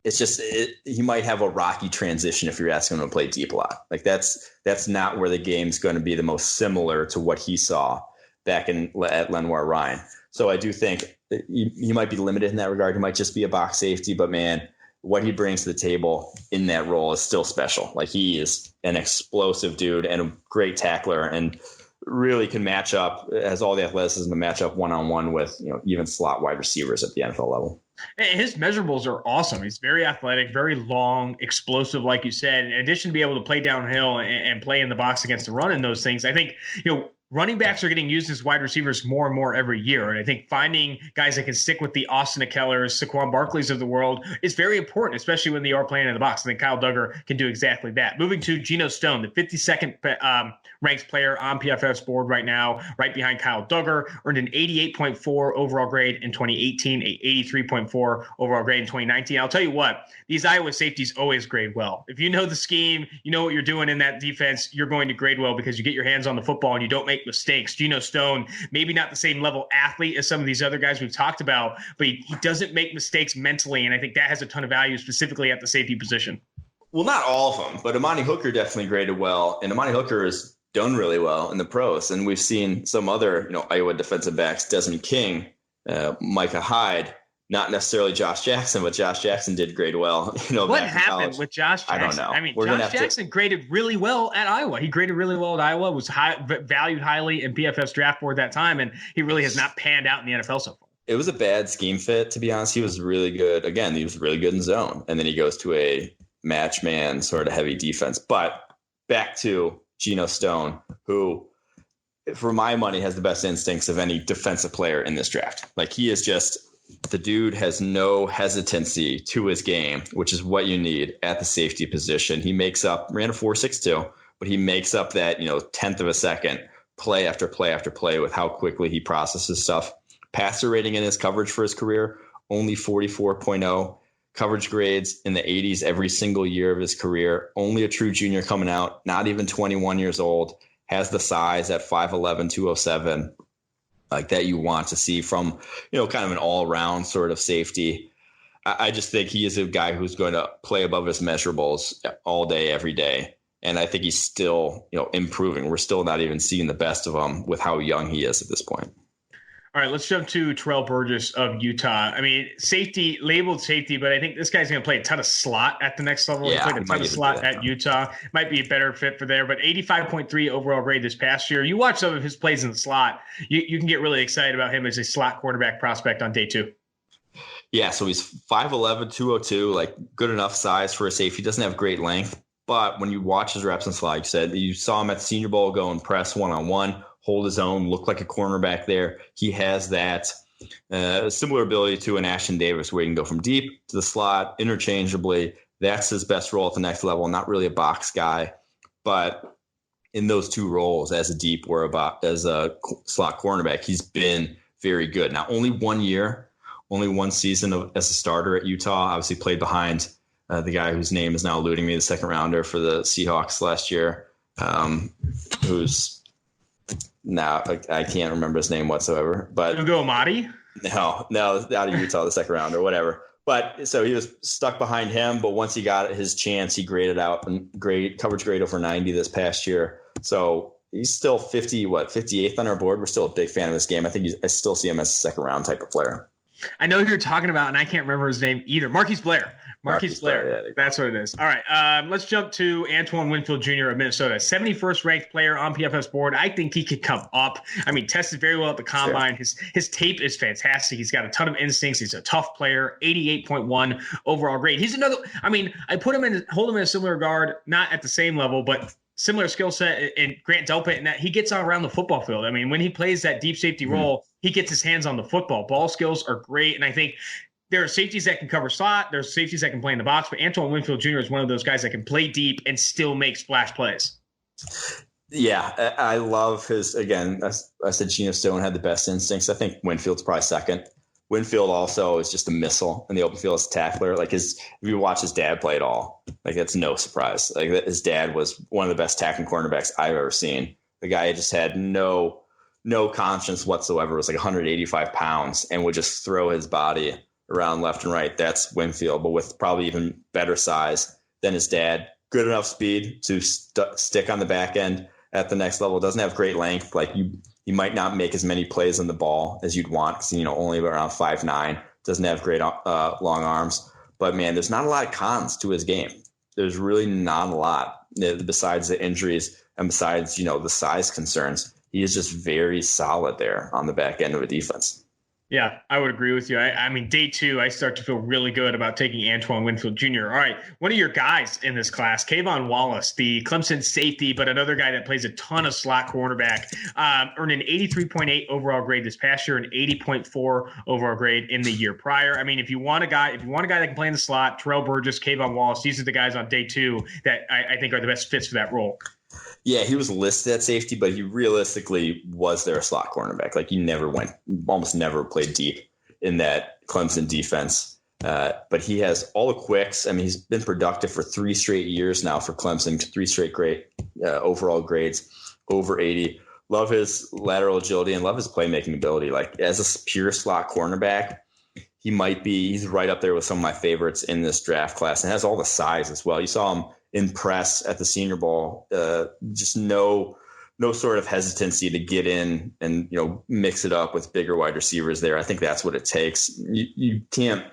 it's just he might have a rocky transition if you're asking him to play deep a lot. Like that's not where the game's going to be the most similar to what he saw back at Lenoir Ryan. So I do think he might be limited in that regard. He might just be a box safety, but man, what he brings to the table in that role is still special. Like, he is an explosive dude and a great tackler, and really can match up, has all the athleticism to match up one-on-one with, even slot wide receivers at the NFL level. His measurables are awesome. He's very athletic, very long, explosive, like you said. In addition to be able to play downhill and play in the box against the run and those things, I think, running backs are getting used as wide receivers more and more every year. And I think finding guys that can stick with the Austin Ekelers, Saquon Barkleys of the world is very important, especially when they are playing in the box. I think Kyle Duggar can do exactly that. Moving to Geno Stone, the 52nd ranked player on PFF's board right now, right behind Kyle Duggar, earned an 88.4 overall grade in 2018, a 83.4 overall grade in 2019. I'll tell you what, these Iowa safeties always grade well. If you know the scheme, you know what you're doing in that defense, you're going to grade well because you get your hands on the football and you don't make mistakes. Geno Stone, maybe not the same level athlete as some of these other guys we've talked about, but he doesn't make mistakes mentally, and I think that has a ton of value specifically at the safety position. Well, not all of them, but Amani Hooker definitely graded well, and Amani Hooker has done really well in the pros, and we've seen some other Iowa defensive backs, Desmond King, Micah Hyde, not necessarily Josh Jackson, but Josh Jackson did grade well. What happened with Josh Jackson? I don't know. I mean, Josh Jackson graded really well at Iowa. He graded really well at Iowa, was valued highly in PFF's draft board that time, and he really has not panned out in the NFL so far. It was a bad scheme fit, to be honest. He was really good. Again, he was really good in zone, and then he goes to a match man sort of heavy defense. But back to Geno Stone, who, for my money, has the best instincts of any defensive player in this draft. Like, he is just – the dude has no hesitancy to his game, which is what you need at the safety position. He makes up, ran a 4.62, but he makes up that, 10th of a second play after play after play with how quickly he processes stuff. Passer rating in his coverage for his career, only 44.0. Coverage grades in the 80s every single year of his career. Only a true junior coming out, not even 21 years old. Has the size at 5'11", 207. Like that you want to see from, kind of an all-around sort of safety. I just think he is a guy who's going to play above his measurables all day, every day. And I think he's still, improving. We're still not even seeing the best of him with how young he is at this point. All right, let's jump to Terrell Burgess of Utah. I mean, safety, labeled safety, but I think this guy's going to play a ton of slot at the next level. Yeah, he played a ton of slot at Utah. Might be a better fit for there, but 85.3 overall grade this past year. You watch some of his plays in the slot, you can get really excited about him as a slot quarterback prospect on day two. Yeah, so he's 5'11", 202, like good enough size for a safety. He doesn't have great length, but when you watch his reps in slot, like you said, you saw him at the Senior Bowl go and press one-on-one, hold his own, look like a cornerback there. He has that similar ability to an Ashton Davis where he can go from deep to the slot interchangeably. That's his best role at the next level. Not really a box guy, but in those two roles as a deep or as a slot cornerback, he's been very good. Now, only 1 year, only one season as a starter at Utah. Obviously played behind the guy whose name is now eluding me, the second rounder for the Seahawks last year, who's now I can't remember his name whatsoever. But go Amadi? No, out of Utah, the second round or whatever. But so he was stuck behind him, but once he got his chance, he graded out and coverage grade over 90 this past year. So he's still 58th on our board. We're still a big fan of this game. I still see him as a second round type of player. I know who you're talking about, and I can't remember his name either. Marquise Blair. Marquise Blair. Yeah, that's what it is. All right, let's jump to Antoine Winfield Jr. of Minnesota, 71st ranked player on PFF's board. I think he could come up. I mean, tested very well at the combine. Sure. His tape is fantastic. He's got a ton of instincts. He's a tough player. 88.1 overall grade. He's another. I mean, I hold him in a similar regard, not at the same level, but similar skill set in Grant Delpit, and that he gets around the football field. I mean, when he plays that deep safety role, he gets his hands on the football. Ball skills are great, and I think there are safeties that can cover slot. There's safeties that can play in the box, but Antoine Winfield Jr. is one of those guys that can play deep and still make splash plays. Yeah, I love his, again, I said Geno Stone had the best instincts. I think Winfield's probably second. Winfield also is just a missile in the open field as a tackler. Like if you watch his dad play at all, like that's no surprise. Like his dad was one of the best tackling cornerbacks I've ever seen. The guy just had no conscience whatsoever. It was like 185 pounds and would just throw his body around left and right. That's Winfield, but with probably even better size than his dad. Good enough speed to stick on the back end at the next level. Doesn't have great length. Like you might not make as many plays on the ball as you'd want because, only around 5'9", doesn't have great long arms. But, man, there's not a lot of cons to his game. There's really not a lot besides the injuries and besides, the size concerns. He is just very solid there on the back end of a defense. Yeah, I would agree with you. I mean, day two, I start to feel really good about taking Antoine Winfield Jr. All right, one of your guys in this class, Kayvon Wallace, the Clemson safety, but another guy that plays a ton of slot cornerback, earned an 83.8 overall grade this past year, an 80.4 overall grade in the year prior. I mean, if you want a guy that can play in the slot, Terrell Burgess, Kayvon Wallace, these are the guys on day two that I think are the best fits for that role. Yeah, he was listed at safety, but he realistically was their slot cornerback. Like he almost never played deep in that Clemson defense. But he has all the quicks. I mean, he's been productive for 3 straight years now for Clemson, 3 straight great overall grades, over 80. Love his lateral agility and love his playmaking ability. Like as a pure slot cornerback, he's right up there with some of my favorites in this draft class and has all the size as well. You saw him impress at the Senior Bowl, just no sort of hesitancy to get in and mix it up with bigger wide receivers there. I think that's what it takes. You can't.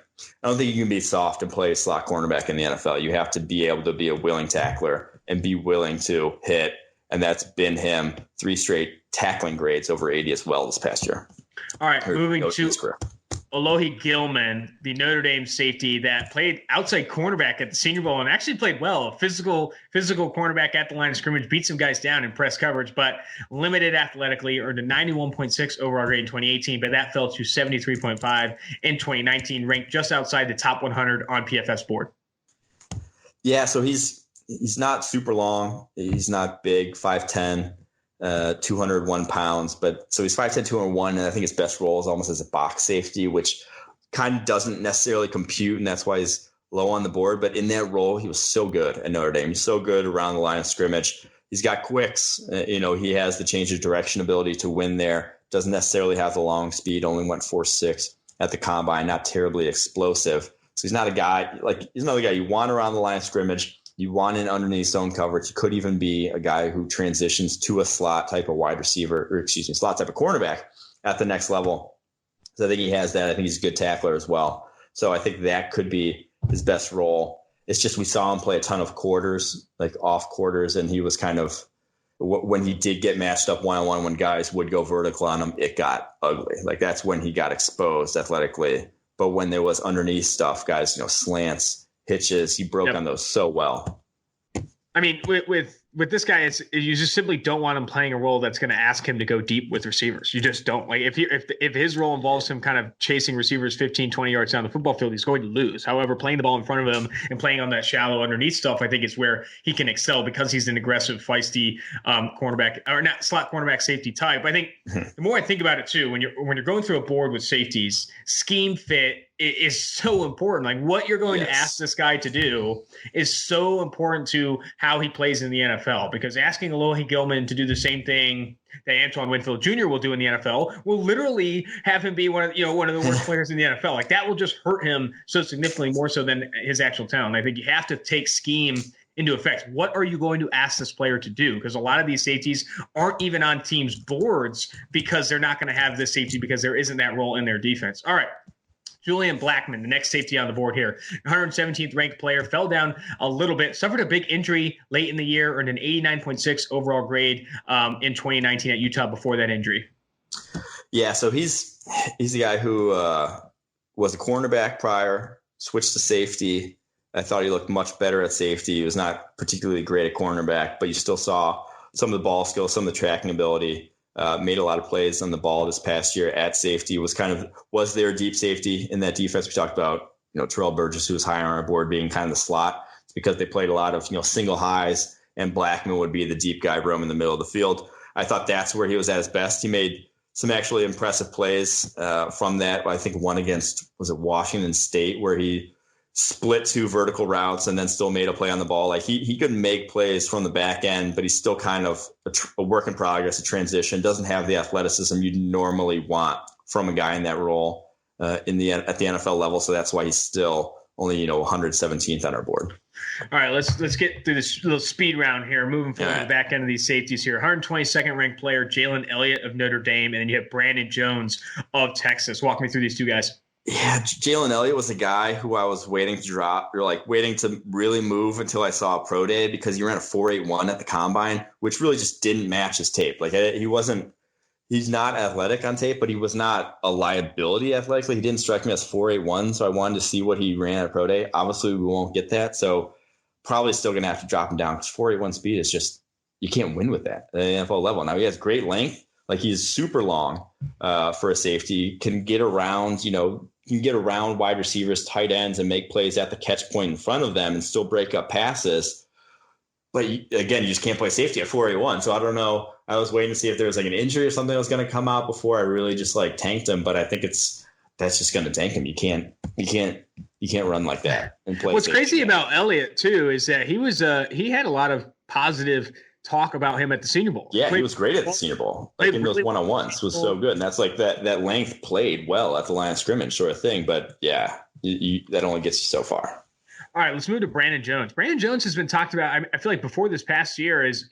I don't think you can be soft and play slot cornerback in the NFL. You have to be able to be a willing tackler and be willing to hit, and that's been him. 3 straight tackling grades over 80 as well this past year. All right, moving to Alohi Gilman, the Notre Dame safety that played outside cornerback at the Senior Bowl and actually played well. A physical cornerback at the line of scrimmage, beat some guys down in press coverage, but limited athletically, earned a 91.6 overall grade in 2018, but that fell to 73.5 in 2019, ranked just outside the top 100 on PFF's board. Yeah, so he's not super long. He's not big, 5'10". 201 pounds, but so he's 5'10", 201, and I think his best role is almost as a box safety, which kind of doesn't necessarily compute, and that's why he's low on the board. But in that role, he was so good at Notre Dame. He's so good around the line of scrimmage. He's got quicks. He has the change of direction ability to win there. Doesn't necessarily have the long speed. Only went 4.6 at the combine. Not terribly explosive. So he's not a guy he's another guy you want around the line of scrimmage. You want in underneath zone coverage. He could even be a guy who transitions to a slot type of wide receiver, slot type of cornerback at the next level. So I think he has that. I think he's a good tackler as well. So I think that could be his best role. It's just we saw him play a ton of quarters, like off quarters, and he was kind of, when he did get matched up one-on-one, when guys would go vertical on him, it got ugly. Like that's when he got exposed athletically. But when there was underneath stuff, guys, slants, hitches, he broke on those so well. I mean, with this guy, you just simply don't want him playing a role that's going to ask him to go deep with receivers. You just don't. Like if his role involves him kind of chasing receivers 15, 20 yards down the football field, he's going to lose. However, playing the ball in front of him and playing on that shallow underneath stuff, I think is where he can excel because he's an aggressive, feisty cornerback, or not slot cornerback safety type. I think the more I think about it too, when you're going through a board with safeties, scheme fit is so important. Like what you're going to ask this guy to do is so important to how he plays in the NFL, because asking Alohi Gilman to do the same thing that Antoine Winfield Jr. will do in the NFL will literally have him be one of the worst players in the NFL. Like that will just hurt him so significantly more so than his actual talent. I think you have to take scheme into effect. What are you going to ask this player to do? Because a lot of these safeties aren't even on teams' boards because they're not going to have this safety because there isn't that role in their defense. All right. Julian Blackman, the next safety on the board here, 117th ranked player, fell down a little bit, suffered a big injury late in the year, earned an 89.6 overall grade in 2019 at Utah before that injury. Yeah, so he's the guy who was a cornerback prior, switched to safety. I thought he looked much better at safety. He was not particularly great at cornerback, but you still saw some of the ball skills, some of the tracking ability. Made a lot of plays on the ball this past year at safety. Was their deep safety in that defense we talked about. Terrell Burgess, who was higher on our board, being kind of the slot. It's because they played a lot of single highs, and Blackman would be the deep guy roam in the middle of the field. I thought that's where he was at his best. He made some actually impressive plays from that. I think one against Washington State where he split 2 vertical routes and then still made a play on the ball. Like he could make plays from the back end, but he's still kind of a work in progress, a transition, doesn't have the athleticism you'd normally want from a guy in that role at the NFL level. So that's why he's still only, 117th on our board. All right, let's get through this little speed round here, moving forward to the back end of these safeties here. 122nd ranked player, Jalen Elliott of Notre Dame, and then you have Brandon Jones of Texas. Walk me through these two guys. Yeah, Jalen Elliott was a guy who I was waiting to drop, or waiting to really move until I saw a pro day, because he ran a 4.81 at the combine, which really just didn't match his tape. Like he's not athletic on tape, but he was not a liability athletically. He didn't strike me as 4.81, so I wanted to see what he ran at pro day. Obviously, we won't get that, so probably still going to have to drop him down because 4.81 speed is just, you can't win with that at the NFL level. Now he has great length. Like he's super long for a safety, can get around, wide receivers, tight ends, and make plays at the catch point in front of them and still break up passes. But again, you just can't play safety at 4.81. So I don't know. I was waiting to see if there was an injury or something that was going to come out before I really just tanked him. But I think that's just going to tank him. You can't run like that and play. What's crazy about Elliott too is that he had a lot of positive talk about him at the Senior Bowl. Yeah, he was great at the Senior Bowl. In those one-on-ones was so good. And that's that length played well at the line of scrimmage sort of thing. But yeah, that only gets you so far. All right, let's move to Brandon Jones. Brandon Jones has been talked about, I feel like before this past year, as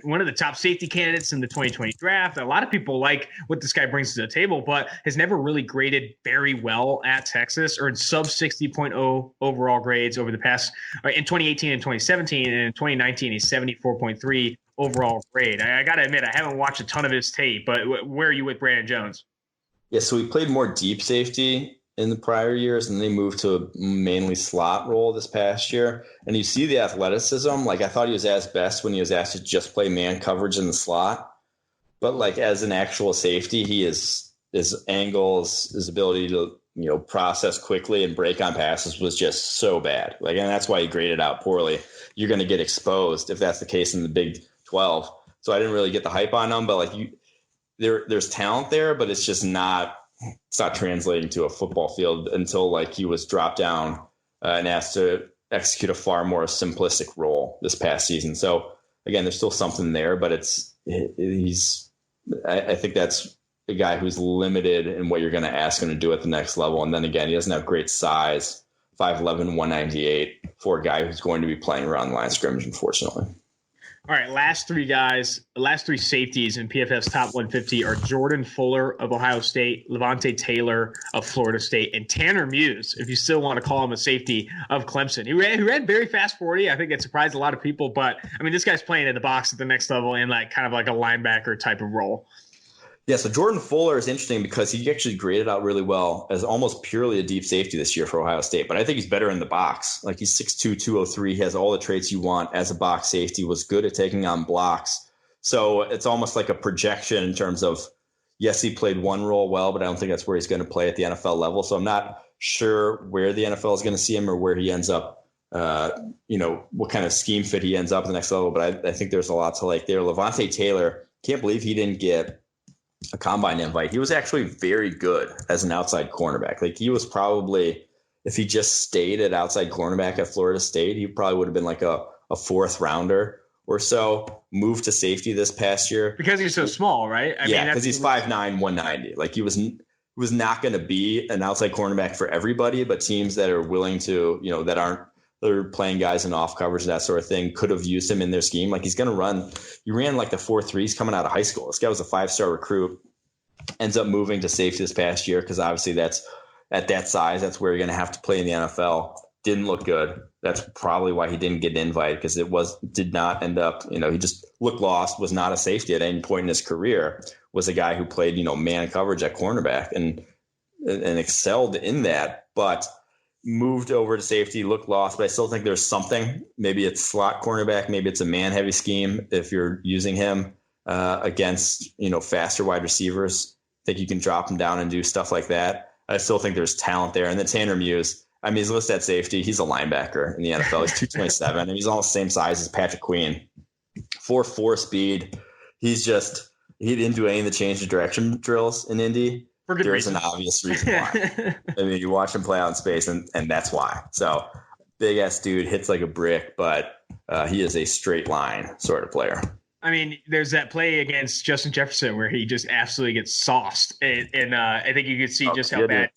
one of the top safety candidates in the 2020 draft. A lot of people like what this guy brings to the table, but has never really graded very well at Texas, earned sub 60.0 overall grades over the past in 2018 and 2017, and in 2019 he's 74.3 overall grade. I got to admit, I haven't watched a ton of his tape, but where are you with Brandon Jones? Yeah, so he played more deep safety in the prior years, and they moved to a mainly slot role this past year. And you see the athleticism. I thought he was at his best when he was asked to just play man coverage in the slot. But as an actual safety, his angles, his ability to process quickly and break on passes was just so bad. And that's why he graded out poorly. You're going to get exposed if that's the case in the Big 12. So I didn't really get the hype on him. But there's talent there, but it's just not. It's not translating to a football field until he was dropped down and asked to execute a far more simplistic role this past season. So again, there's still something there, but I think that's a guy who's limited in what you're going to ask him to do at the next level. And then again, he doesn't have great size, 5'11", 198 for a guy who's going to be playing around the line of scrimmage, unfortunately. All right, last three safeties in PFF's top 150 are Jordan Fuller of Ohio State, Levante Taylor of Florida State, and Tanner Muse, if you still want to call him a safety, of Clemson. He ran very fast 40. I think it surprised a lot of people, but this guy's playing in the box at the next level in kind of like a linebacker type of role. Yeah, so Jordan Fuller is interesting because he actually graded out really well as almost purely a deep safety this year for Ohio State. But I think he's better in the box. He's 6'2", 203. He has all the traits you want as a box safety, was good at taking on blocks. So it's almost like a projection in terms of, yes, he played one role well, but I don't think that's where he's going to play at the NFL level. So I'm not sure where the NFL is going to see him or where he ends up, what kind of scheme fit he ends up at the next level. But I think there's a lot to like there. Levante Taylor, can't believe he didn't get a combine invite, he was actually very good as an outside cornerback. Like he was probably, if he just stayed at outside cornerback at Florida State, he probably would have been like a fourth rounder or so. Moved to safety this past year because he's so small, right? Because he's 5'9", 190. Like he was not going to be an outside cornerback for everybody, but teams that are willing to, they're playing guys in off coverage, that sort of thing, could have used him in their scheme. Like he's going to run. He ran like the 4.3s coming out of high school. This guy was a 5-star recruit. Ends up moving to safety this past year because obviously that's at that size. That's where you're going to have to play in the NFL. Didn't look good. That's probably why he didn't get an invite, because did not end up. He just looked lost. Was not a safety at any point in his career. Was a guy who played man coverage at cornerback and excelled in that, but moved over to safety, looked lost, but I still think there's something. Maybe it's slot cornerback, maybe it's a man-heavy scheme if you're using him against, faster wide receivers. I think you can drop him down and do stuff like that. I still think there's talent there. And then Tanner Muse, he's listed at safety. He's a linebacker in the NFL. He's 227, and he's almost the same size as Patrick Queen. 4.4 speed. He didn't do any of the change of direction drills in Indy. There's an obvious reason why. You watch him play out in space, and that's why. So big ass dude, hits like a brick, but he is a straight line sort of player. There's that play against Justin Jefferson where he just absolutely gets sauced, and I think you could see just how bad.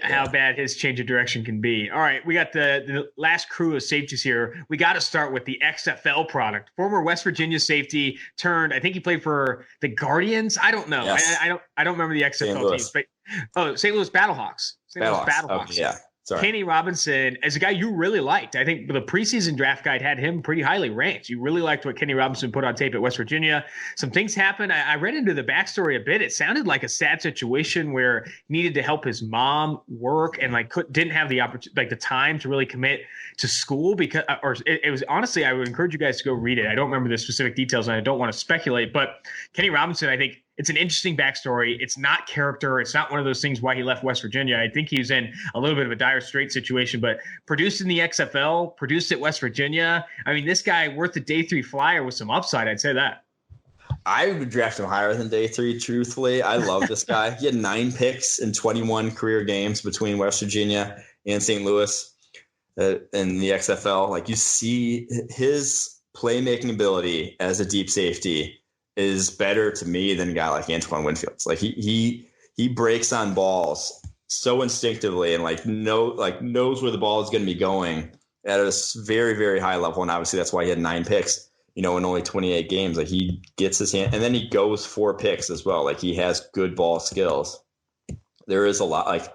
How bad his change of direction can be. All right, we got the last crew of safeties here. We got to start with the XFL product. Former West Virginia safety turned. I think he played for the Guardians. I don't know. Yes. I don't remember the XFL teams, but St. Louis Battlehawks. Battlehawks. Okay, yeah. Sorry. Janey Robinson is a guy you really liked. I think the preseason draft guide had him pretty highly ranked. You really liked what Janey Robinson put on tape at West Virginia. Some things happened. I read into the backstory a bit. It sounded like a sad situation where he needed to help his mom work and didn't have the opportunity, the time to really commit to school because, it was honestly, I would encourage you guys to go read it. I don't remember the specific details and I don't want to speculate, but Janey Robinson, I think, it's an interesting backstory. It's not character. It's not one of those things why he left West Virginia. I think he was in a little bit of a dire straight situation, but produced in the XFL, produced at West Virginia. This guy worth a day 3 flyer with some upside. I'd say that. I would draft him higher than day 3, truthfully. I love this guy. He had 9 picks in 21 career games between West Virginia and St. Louis in the XFL. You see his playmaking ability as a deep safety is better to me than a guy like Antoine Winfield. He breaks on balls so instinctively and knows where the ball is going to be going at a very, very high level. And obviously that's why he had 9 picks, in only 28 games. He gets his hand, and then he goes 4 picks as well. He has good ball skills. There is a lot.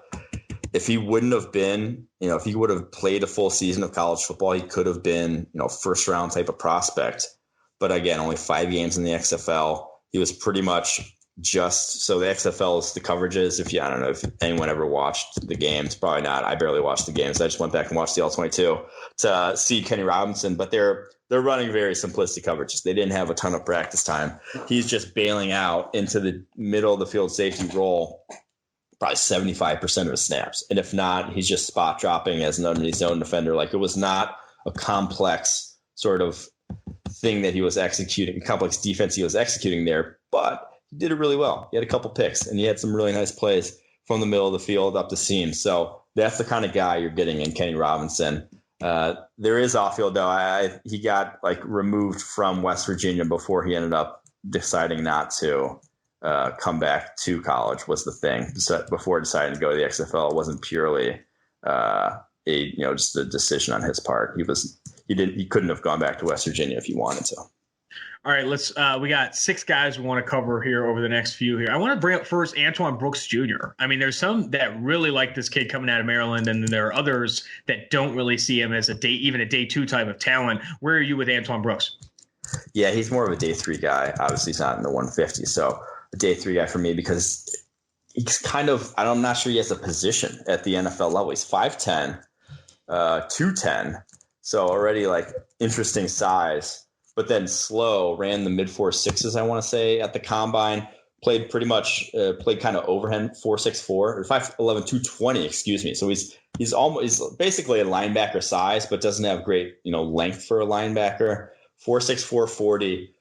If he wouldn't have been, if he would have played a full season of college football, he could have been, first round type of prospect. But again, only 5 games in the XFL. He was pretty much so the XFL is the coverages. I don't know if anyone ever watched the games, probably not. I barely watched the games. I just went back and watched the All-22 to see Janey Robinson, but they're running very simplistic coverages. They didn't have a ton of practice time. He's just bailing out into the middle of the field safety role probably 75% of his snaps. And if not, he's just spot dropping as an underneath zone defender. It was not a complex sort of thing that he was executing, complex defense he was executing there, but he did it really well. He had a couple picks and he had some really nice plays from the middle of the field up the seam. So that's the kind of guy you're getting in Janey Robinson. There is off-field though. He got removed from West Virginia before he ended up deciding not to come back to college was the thing. So before deciding to go to the XFL, it wasn't purely just a decision on his part. He couldn't have gone back to West Virginia if he wanted to. All right, we got 6 guys we want to cover here over the next few here. I want to bring up first Antwon Brooks Jr. There's some that really like this kid coming out of Maryland, and then there are others that don't really see him as even a day 2 type of talent. Where are you with Antwon Brooks? Yeah, he's more of a day 3 guy. Obviously, he's not in the 150, so a day 3 guy for me because he's I'm not sure he has a position at the NFL level. He's 5'10", 210, so already interesting size. But then slow, ran the mid 4.6s, I want to say, at the combine. Played pretty much, kind of overhand 4.64 or 5'11", 220, excuse me. So he's basically a linebacker size, but doesn't have great length for a linebacker. 4.64 40.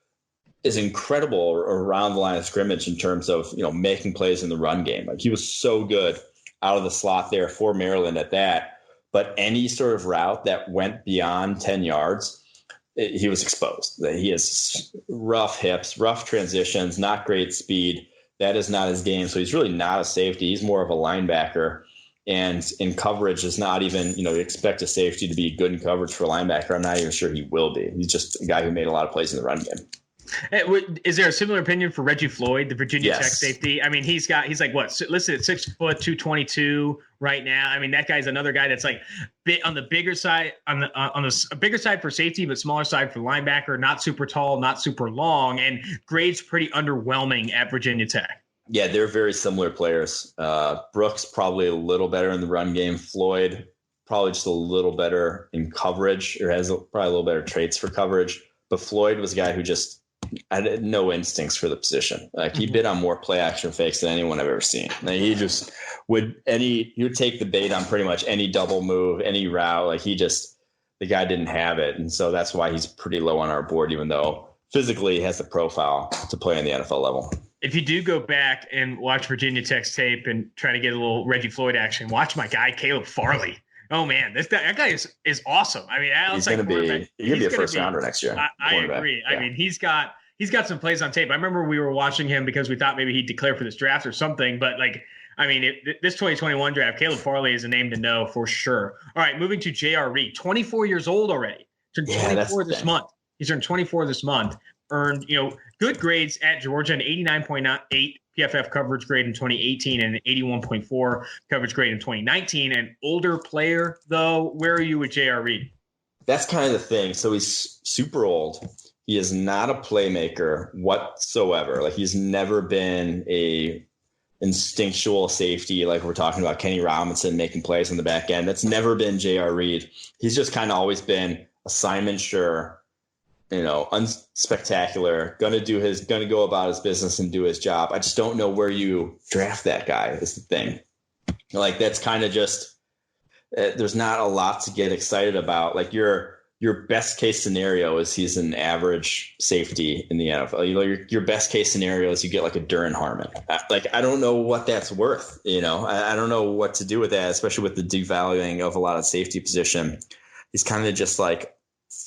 is incredible around the line of scrimmage in terms of, making plays in the run game. Like he was so good out of the slot there for Maryland at that. But any sort of route that went beyond 10 yards, he was exposed. He has rough hips, rough transitions, not great speed. That is not his game. So he's really not a safety. He's more of a linebacker. And in coverage is not even, you expect a safety to be good in coverage for a linebacker. I'm not even sure he will be. He's just a guy who made a lot of plays in the run game. Is there a similar opinion for Reggie Floyd, the Virginia Yes. Tech safety? I mean, he's like what, listed at 6 foot 222 right now. I mean, that guy's another guy that's like on the bigger side, on the bigger side for safety, but smaller side for linebacker. Not super tall, not super long, and grades pretty underwhelming at Virginia Tech. Yeah, they're very similar players. Brooks probably a little better in the run game. Floyd probably just a little better in coverage, or has probably a little better traits for coverage. But Floyd was a guy who just had no instincts for the position. Like he bid on more play action fakes than anyone I've ever seen. Like he just would take the bait on pretty much any double move, any route. Like the guy didn't have it. And so that's why he's pretty low on our board, even though physically he has the profile to play in the NFL level. If you do go back and watch Virginia Tech's tape and try to get a little Reggie Floyd action, watch my guy, Caleb Farley. Oh man, that guy is awesome. I mean, he's going to be a first rounder next year. I agree. Yeah. I mean, he's got some plays on tape. I remember we were watching him because we thought maybe he'd declare for this draft or something. But this 2021 draft, Caleb Farley is a name to know for sure. All right, moving to J.R. Reed, 24 years old already. Turned 24 this month. He's turned 24 this month. Earned good grades at Georgia, an 89.8 PFF coverage grade in 2018 and an 81.4 coverage grade in 2019. An older player, though. Where are you with J.R. Reed? That's kind of the thing. So he's super old. He is not a playmaker whatsoever. Like he's never been a instinctual safety. Like we're talking about Kenny Robinson making plays on the back end. That's never been J.R. Reed. He's just kind of always been assignment sure, unspectacular, gonna go about his business and do his job. I just don't know where you draft that guy is the thing. Like that's kind of just, there's not a lot to get excited about. Like your best case scenario is he's an average safety in the NFL. Your best case scenario is you get like a Duran Harmon. Like I don't know what that's worth. I don't know what to do with that, especially with the devaluing of a lot of safety position. He's kind of just like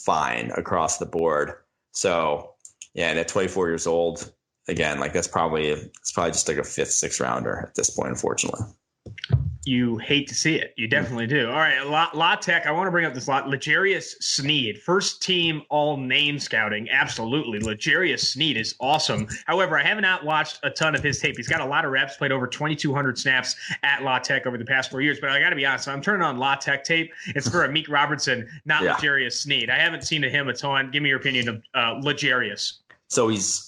fine across the board. So yeah, and at 24 years old, again, like it's probably just like a 5th, 6th rounder at this point, unfortunately. You hate to see it. You definitely do. All right, La Tech. I want to bring up this lot. L'Jarius Sneed, first team all name scouting. Absolutely. L'Jarius Sneed is awesome. However, I have not watched a ton of his tape. He's got a lot of reps, played over 2,200 snaps at La Tech over the past 4 years. But I got to be honest, I'm turning on La Tech tape. It's for Amik Robertson, not L'Jarius Sneed. I haven't seen him a ton. Give me your opinion of L'Jarius. So he's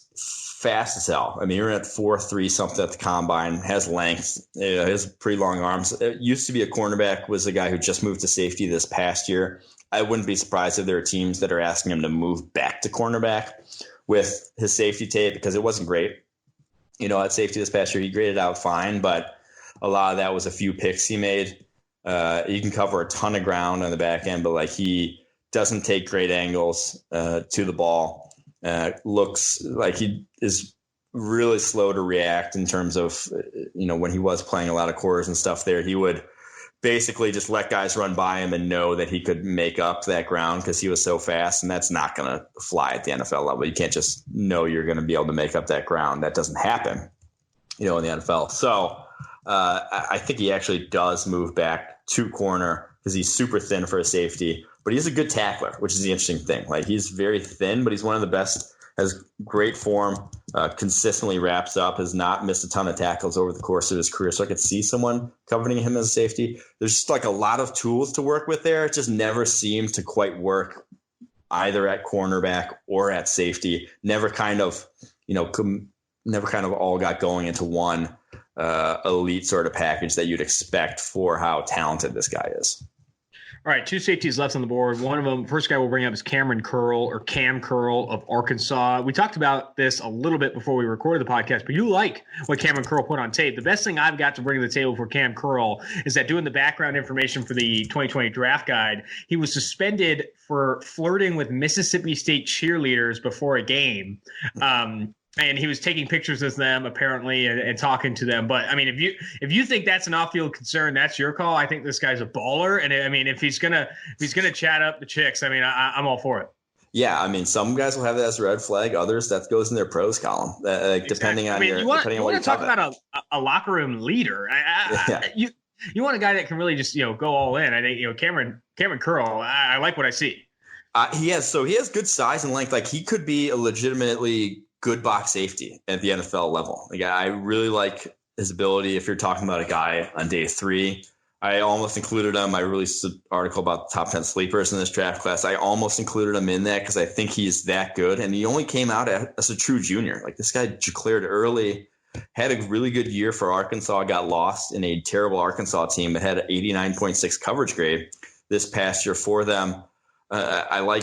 fast as hell. I mean, he ran at 4.3 something at the combine, has length, has pretty long arms. It used to be a cornerback, was a guy who just moved to safety this past year. I wouldn't be surprised if there are teams that are asking him to move back to cornerback with his safety tape because it wasn't great. At safety this past year, he graded out fine, but a lot of that was a few picks he made. He can cover a ton of ground on the back end, but like he doesn't take great angles to the ball. Looks like he is really slow to react in terms of, when he was playing a lot of quarters and stuff there, he would basically just let guys run by him and know that he could make up that ground because he was so fast. And that's not going to fly at the NFL level. You can't just know you're going to be able to make up that ground. That doesn't happen, in the NFL. So I think he actually does move back to corner because he's super thin for a safety. But he's a good tackler, which is the interesting thing. Like he's very thin, but he's one of the best, has great form, consistently wraps up, has not missed a ton of tackles over the course of his career. So I could see someone covering him as a safety. There's just like a lot of tools to work with there. It just never seemed to quite work either at cornerback or at safety. Never kind of all got going into one elite sort of package that you'd expect for how talented this guy is. All right, two safeties left on the board. One of them, first guy we'll bring up is Cameron Curl or Cam Curl of Arkansas. We talked about this a little bit before we recorded the podcast, but you like what Cameron Curl put on tape. The best thing I've got to bring to the table for Cam Curl is that doing the background information for the 2020 draft guide, he was suspended for flirting with Mississippi State cheerleaders before a game. And he was taking pictures of them apparently and talking to them. But I mean, if you think that's an off-field concern, that's your call. I think this guy's a baller. And I mean, if he's gonna chat up the chicks, I mean, I'm all for it. Yeah, I mean, some guys will have that as a red flag. Others, that goes in their pros column, depending on you want to talk about a locker room leader. You want a guy that can really just go all in. I think Cameron Curl. I like what I see. He has good size and length. Like he could be a legitimately good box safety at the NFL level. Like I really like his ability. If you're talking about a guy on day 3, I almost included him. I released an article about the top 10 sleepers in this draft class. I almost included him in that because I think he's that good. And he only came out as a true junior. Like this guy declared early, had a really good year for Arkansas, got lost in a terrible Arkansas team that had an 89.6 coverage grade this past year for them. I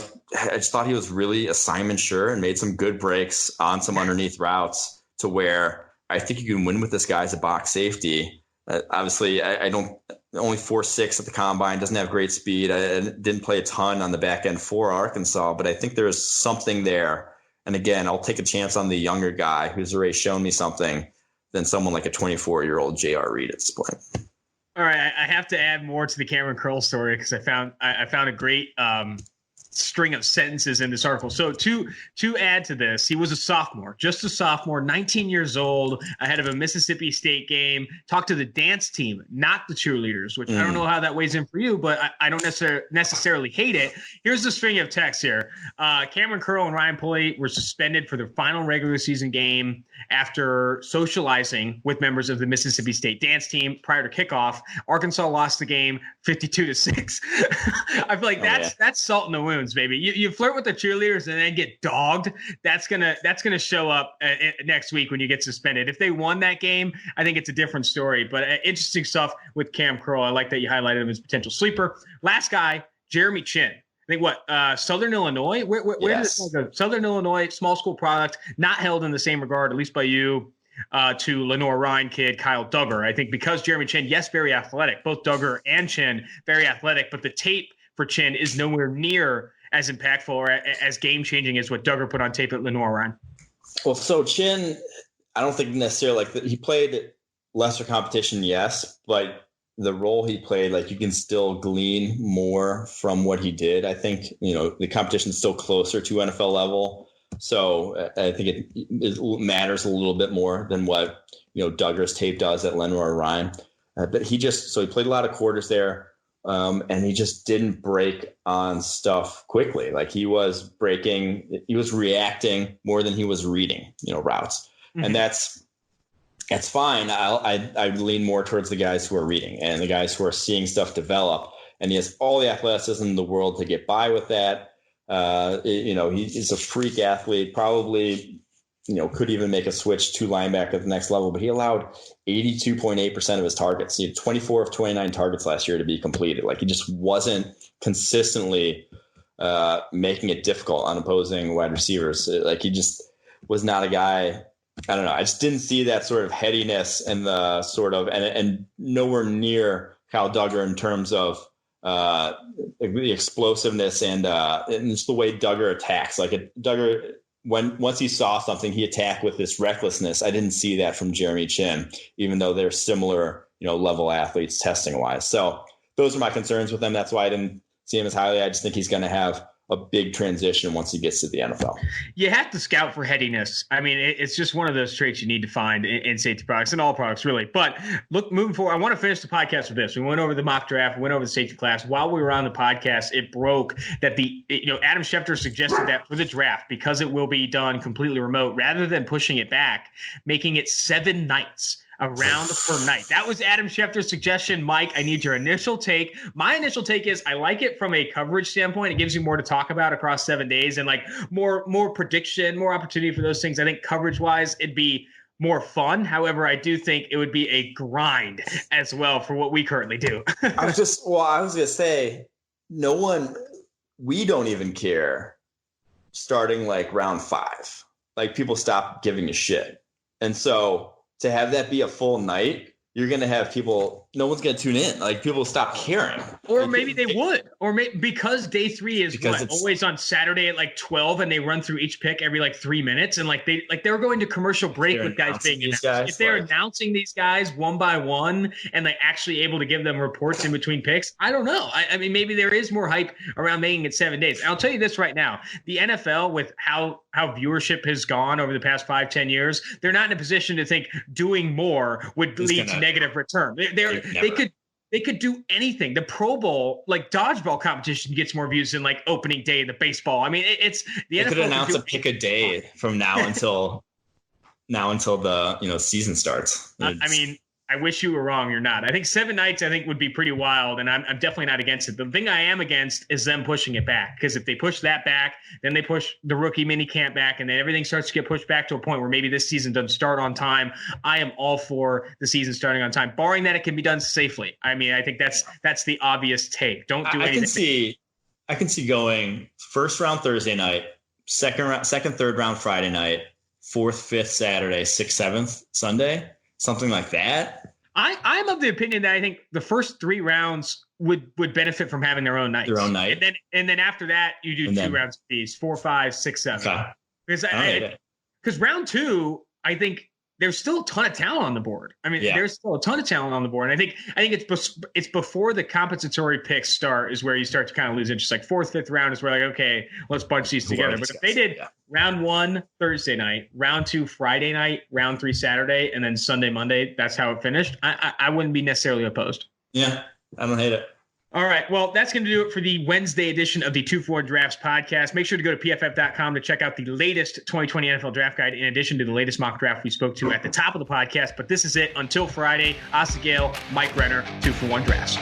just thought he was really assignment sure and made some good breaks on some underneath routes to where I think you can win with this guy as a box safety. Obviously, I don't only 4.6 at the combine, doesn't have great speed. I didn't play a ton on the back end for Arkansas, but I think there's something there. And again, I'll take a chance on the younger guy who's already shown me something than someone like a 24-year-old J.R. Reed at this point. All right, I have to add more to the Cameron Curl story because I found a great string of sentences in this article. So to add to this, he was a sophomore, just a sophomore, 19 years old, ahead of a Mississippi State game. Talked to the dance team, not the cheerleaders, which I don't know how that weighs in for you, but I don't necessarily hate it. Here's the string of text here. Cameron Curl and Ryan Pulley were suspended for their final regular season game after socializing with members of the Mississippi State dance team prior to kickoff. Arkansas lost the game 52-6. I feel like that's salt in the wounds, baby. You flirt with the cheerleaders and then get dogged. That's gonna show up next week when you get suspended. If they won that game, I think it's a different story. But interesting stuff with Cam Curl. I like that you highlighted him as potential sleeper. Last guy, Jeremy Chin. I think Southern Illinois. Where did this guy go? Southern Illinois, small school product, not held in the same regard, at least by you, to Lenore Ryan kid Kyle Duggar. I think because Jeremy Chin, yes, very athletic. Both Duggar and Chin, very athletic, but the tape for Chin is nowhere near as impactful or as game-changing as what Duggar put on tape at Lenore Ryan. Well, so Chin, I don't think necessarily he played lesser competition, yes, but the role he played, like you can still glean more from what he did. I think, the competition is still closer to NFL level. So I think it matters a little bit more than what, Duggar's tape does at Lenore Ryan. But he played a lot of quarters there. And he just didn't break on stuff quickly. Like he was reacting more than he was reading, routes. Mm-hmm. And that's fine. I lean more towards the guys who are reading and the guys who are seeing stuff develop. And he has all the athleticism in the world to get by with that. He's a freak athlete, probably, could even make a switch to linebacker at the next level, but he allowed 82.8% of his targets. He had 24 of 29 targets last year to be completed. Like he just wasn't consistently making it difficult on opposing wide receivers. Like he just was not a guy. I don't know. I just didn't see that sort of headiness and the sort of, and nowhere near Kyle Duggar in terms of the explosiveness and just the way Duggar attacks. Like Duggar, once he saw something, he attacked with this recklessness. I didn't see that from Jeremy Chin, even though they're similar, level athletes testing wise. So those are my concerns with them. That's why I didn't see him as highly. I just think he's going to have a big transition once he gets to the NFL. You have to scout for headiness. I mean, it's just one of those traits you need to find in safety products and all products, really. But look, moving forward, I want to finish the podcast with this. We went over the mock draft, we went over the safety class. While we were on the podcast, it broke that Adam Schefter suggested that for the draft, because it will be done completely remote, rather than pushing it back, making it 7 nights. A round per night. That was Adam Schefter's suggestion. Mike, I need your initial take. My initial take is I like it from a coverage standpoint. It gives you more to talk about across 7 days and like more prediction, more opportunity for those things. I think coverage-wise, it'd be more fun. However, I do think it would be a grind as well for what we currently do. I was going to say, we don't even care starting like round 5. Like people stop giving a shit. And so to have that be a full night, you're going to have people, no one's going to tune in. Like people stop caring. Or like, maybe they would. Or because day 3 is always on Saturday at like 12 and they run through each pick every like 3 minutes. And they were going to commercial break with guys being announced. If they're announcing these guys one by one and like actually able to give them reports in between picks, I don't know. I mean, maybe there is more hype around making it 7 days. And I'll tell you this right now, the NFL with how viewership has gone over the past 5-10 years, they're not in a position to think doing more would lead to negative return. They could do anything. The Pro Bowl, like dodgeball competition, gets more views than like opening day of the baseball. I mean, it's the NFL could announce a pick a day from now until the season starts. I mean, I wish you were wrong. You're not. I think 7 nights, would be pretty wild, and I'm definitely not against it. The thing I am against is them pushing it back, because if they push that back, then they push the rookie mini camp back, and then everything starts to get pushed back to a point where maybe this season doesn't start on time. I am all for the season starting on time, barring that it can be done safely. I mean, I think that's the obvious take. Don't do anything. I can see going first round Thursday night, second, third round Friday night, 4th, 5th Saturday, 6th, 7th Sunday. Something like that. I'm of the opinion that I think the first 3 rounds would benefit from having their own nights. And then after that, you do 2 rounds of these, 4, 5, 6, 7. Okay. Because round 2, I think there's still a ton of talent on the board. I mean, there's still a ton of talent on the board. And I think it's before the compensatory picks start is where you start to kind of lose interest. Like 4th, 5th round is where like, okay, let's bunch these together. But if they did round 1 Thursday night, round 2 Friday night, round 3 Saturday, and then Sunday, Monday, that's how it finished, I wouldn't be necessarily opposed. Yeah, I don't hate it. All right. Well, that's going to do it for the Wednesday edition of the 2-4 Drafts podcast. Make sure to go to pff.com to check out the latest 2020 NFL Draft Guide, in addition to the latest mock draft we spoke to at the top of the podcast. But this is it. Until Friday, Asa Gale, Mike Renner, 2-for-1 Drafts.